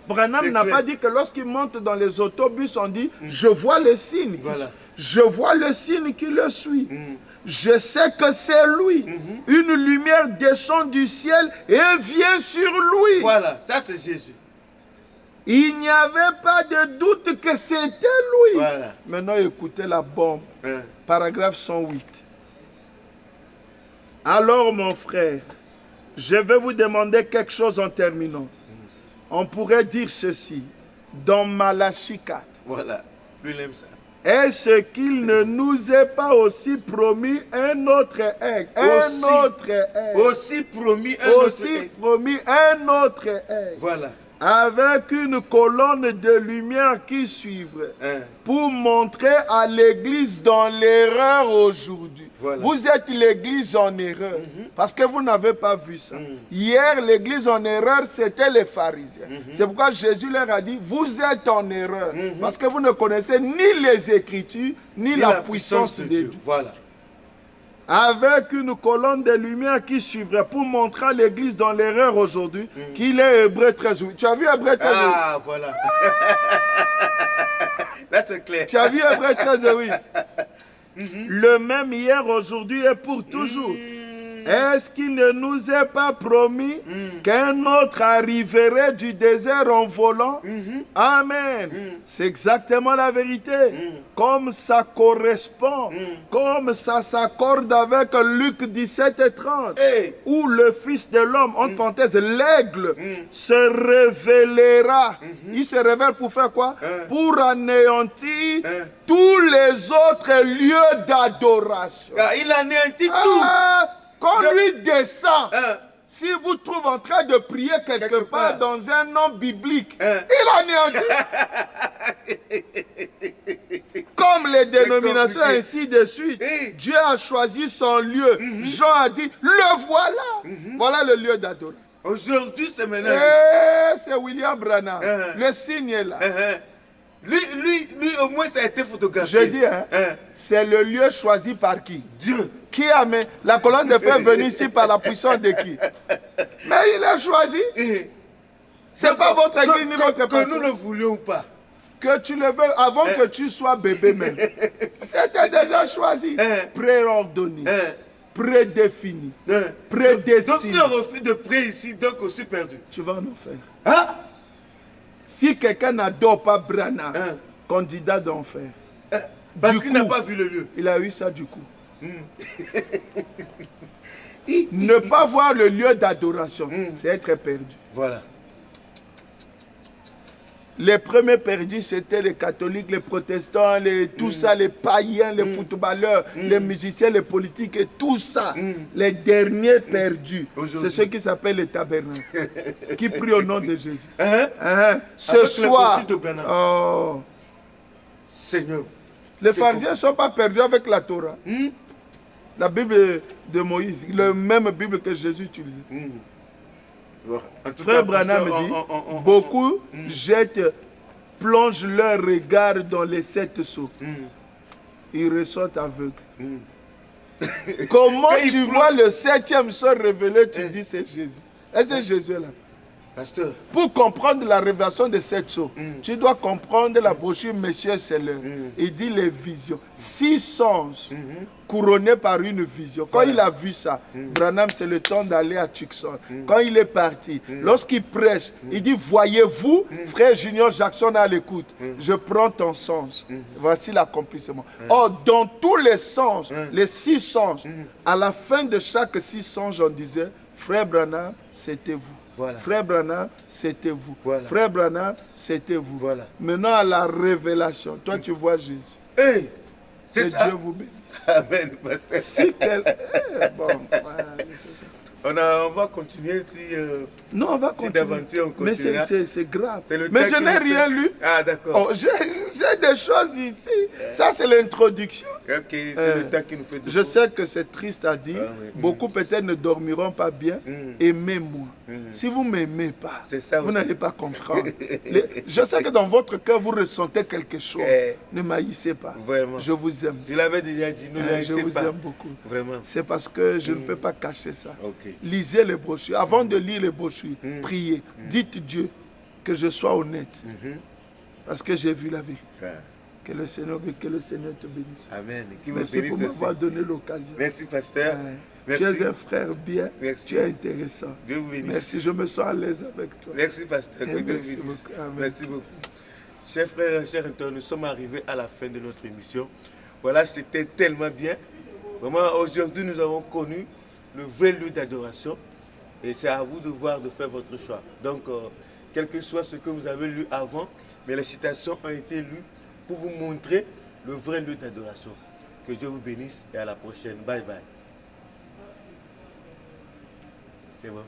Branham n'a pas dit que lorsqu'il monte dans les autobus, on dit, je vois le signe. Voilà. Je vois le signe qui le suit. Je sais que c'est lui. Une lumière descend du ciel et vient sur lui. Voilà, ça c'est Jésus. Il n'y avait pas de doute que c'était lui. Voilà. Maintenant, écoutez la bombe. Hein. Paragraphe 108. Alors, mon frère, je vais vous demander quelque chose en terminant. On pourrait dire ceci dans Malachie 4. Voilà, lui il aime ça. Est-ce qu'il ne nous est pas aussi promis un autre aigle? Un autre aigle. Aussi promis un autre Aussi aigle. promis un autre aigle. Voilà. Avec une colonne de lumière qui suivrait. Hein. Pour montrer à l'église dans l'erreur aujourd'hui. Voilà. Vous êtes l'église en erreur. Parce que vous n'avez pas vu ça. Hier, l'église en erreur, c'était les pharisiens. C'est pourquoi Jésus leur a dit, vous êtes en erreur. Parce que vous ne connaissez ni les Écritures, ni la puissance de Dieu. Voilà. Avec une colonne de lumière qui suivrait pour montrer à l'église dans l'erreur aujourd'hui qu'il est Hébreu 13. Tu as vu Hébreu 13? Ah, voilà. Là, c'est clair. Tu as vu Hébreu 13, oui. Le même hier, aujourd'hui et pour toujours. Est-ce qu'il ne nous est pas promis qu'un autre arriverait du désert en volant? Amen. C'est exactement la vérité. Comme ça correspond, comme ça s'accorde avec Luc 17 et 30, où le Fils de l'homme, en parenthèse, l'aigle, se révélera. Il se révèle pour faire quoi? Pour anéantir tous les autres lieux d'adoration. Ah, il anéantit tout. Quand lui descend, si vous trouvez en train de prier quelque part dans un nom biblique, il anéantit. Comme les dénominations, ainsi de suite. Dieu a choisi son lieu. Jean a dit, le voilà. Voilà le lieu d'adoration. Aujourd'hui, c'est maintenant. C'est William Branham. Le signe est là. Lui, au moins, ça a été photographié. Je dis, c'est le lieu choisi par qui? Dieu. Qui a mis la colonne de feu venue ici par la puissance de qui? Mais il a choisi. C'est pas votre église ni votre pasteur. Que nous le voulions ou pas. Que tu le veux avant que tu sois bébé même. C'était déjà choisi. Préordonné. Prédéfini. Prédestiné. Donc si on refuse de prier ici, donc on s'est perdu. Tu vas en enfer. Hein? Si quelqu'un n'adore pas Branham, candidat d'enfer. Parce qu'il n'a pas vu le lieu. Il a eu ça du coup. Ne pas voir le lieu d'adoration, c'est être perdu. Voilà. Les premiers perdus, c'était les catholiques, les protestants, tout ça, les païens, les footballeurs, les musiciens, les politiques et tout ça. Les derniers perdus, c'est ceux qui s'appellent les tabernacles, qui prient au nom de Jésus. Ce soir, oh, Seigneur, les pharisiens ne sont pas perdus avec la Torah. La Bible de Moïse, la même Bible que Jésus utilisait. Frère Branham dit, beaucoup plongent leur regard dans les 7 sceaux. Ils ressortent aveugles. Comment tu vois le 7e sceau révélé, tu dis c'est Jésus. Est-ce que Jésus est là? Pasteur. Pour comprendre la révélation de 7 sceaux, tu dois comprendre la brochure Monsieur Seller. Il dit les visions. 6 songes couronnés par une vision. Quand il a vu ça, Branham, c'est le temps d'aller à Tucson. Quand il est parti, lorsqu'il prêche, il dit, voyez-vous, frère Junior Jackson à l'écoute, je prends ton songe. Voici l'accomplissement. Or, dans tous les songes, les 6 songes, à la fin de chaque 6 songes, on disait, frère Branham, c'était vous. Voilà. Frère Branham, c'était vous. Voilà. Frère Branham, c'était vous. Voilà. Maintenant, à la révélation, toi, tu vois Jésus. Hey, que c'est ça. Dieu vous bénisse. Amen, pasteur. Si bon, on va continuer si... non, on va si continuer. d'aventure on Mais continuera. c'est grave. Le Mais temps je qui n'ai nous rien fait. lu. Ah, d'accord. Oh, j'ai des choses ici. Ça, c'est l'introduction. Ok, c'est le temps qui nous fait du Je coup. sais que c'est triste à dire. Oui. Beaucoup peut-être ne dormiront pas bien. Aimez-moi. Si vous ne m'aimez pas, C'est ça vous aussi. n'allez pas comprendre. Je sais que dans votre cœur, vous ressentez quelque chose. Ne m'haïssez pas. Vraiment. Je vous aime. Je l'avais déjà dit, nous Je vous pas. aime beaucoup. Vraiment. C'est parce que je ne peux pas cacher ça. Ok. Lisez les brochures. Avant de lire les brochures, priez. Dites Dieu que je sois honnête. Parce que j'ai vu la vie. Ouais. Que le Seigneur te bénisse. Amen. Qui vous Merci pour bénisse m'avoir aussi. donné l'occasion. Merci, pasteur. Tu Merci. es un frère bien, Merci. tu es intéressant. Dieu vous bénisse. Merci, je me sens à l'aise avec toi. Merci, pasteur. Que Dieu vous Merci bénisse. beaucoup. Amen. Merci beaucoup. Chers frères, chers internautes, nous sommes arrivés à la fin de notre émission. Voilà, c'était tellement bien. Vraiment, aujourd'hui, nous avons connu le vrai lieu d'adoration. Et c'est à vous de voir, de faire votre choix. Donc, quel que soit ce que vous avez lu avant, mais les citations ont été lues pour vous montrer le vrai lieu d'adoration. Que Dieu vous bénisse et à la prochaine. Bye bye. C'est bon.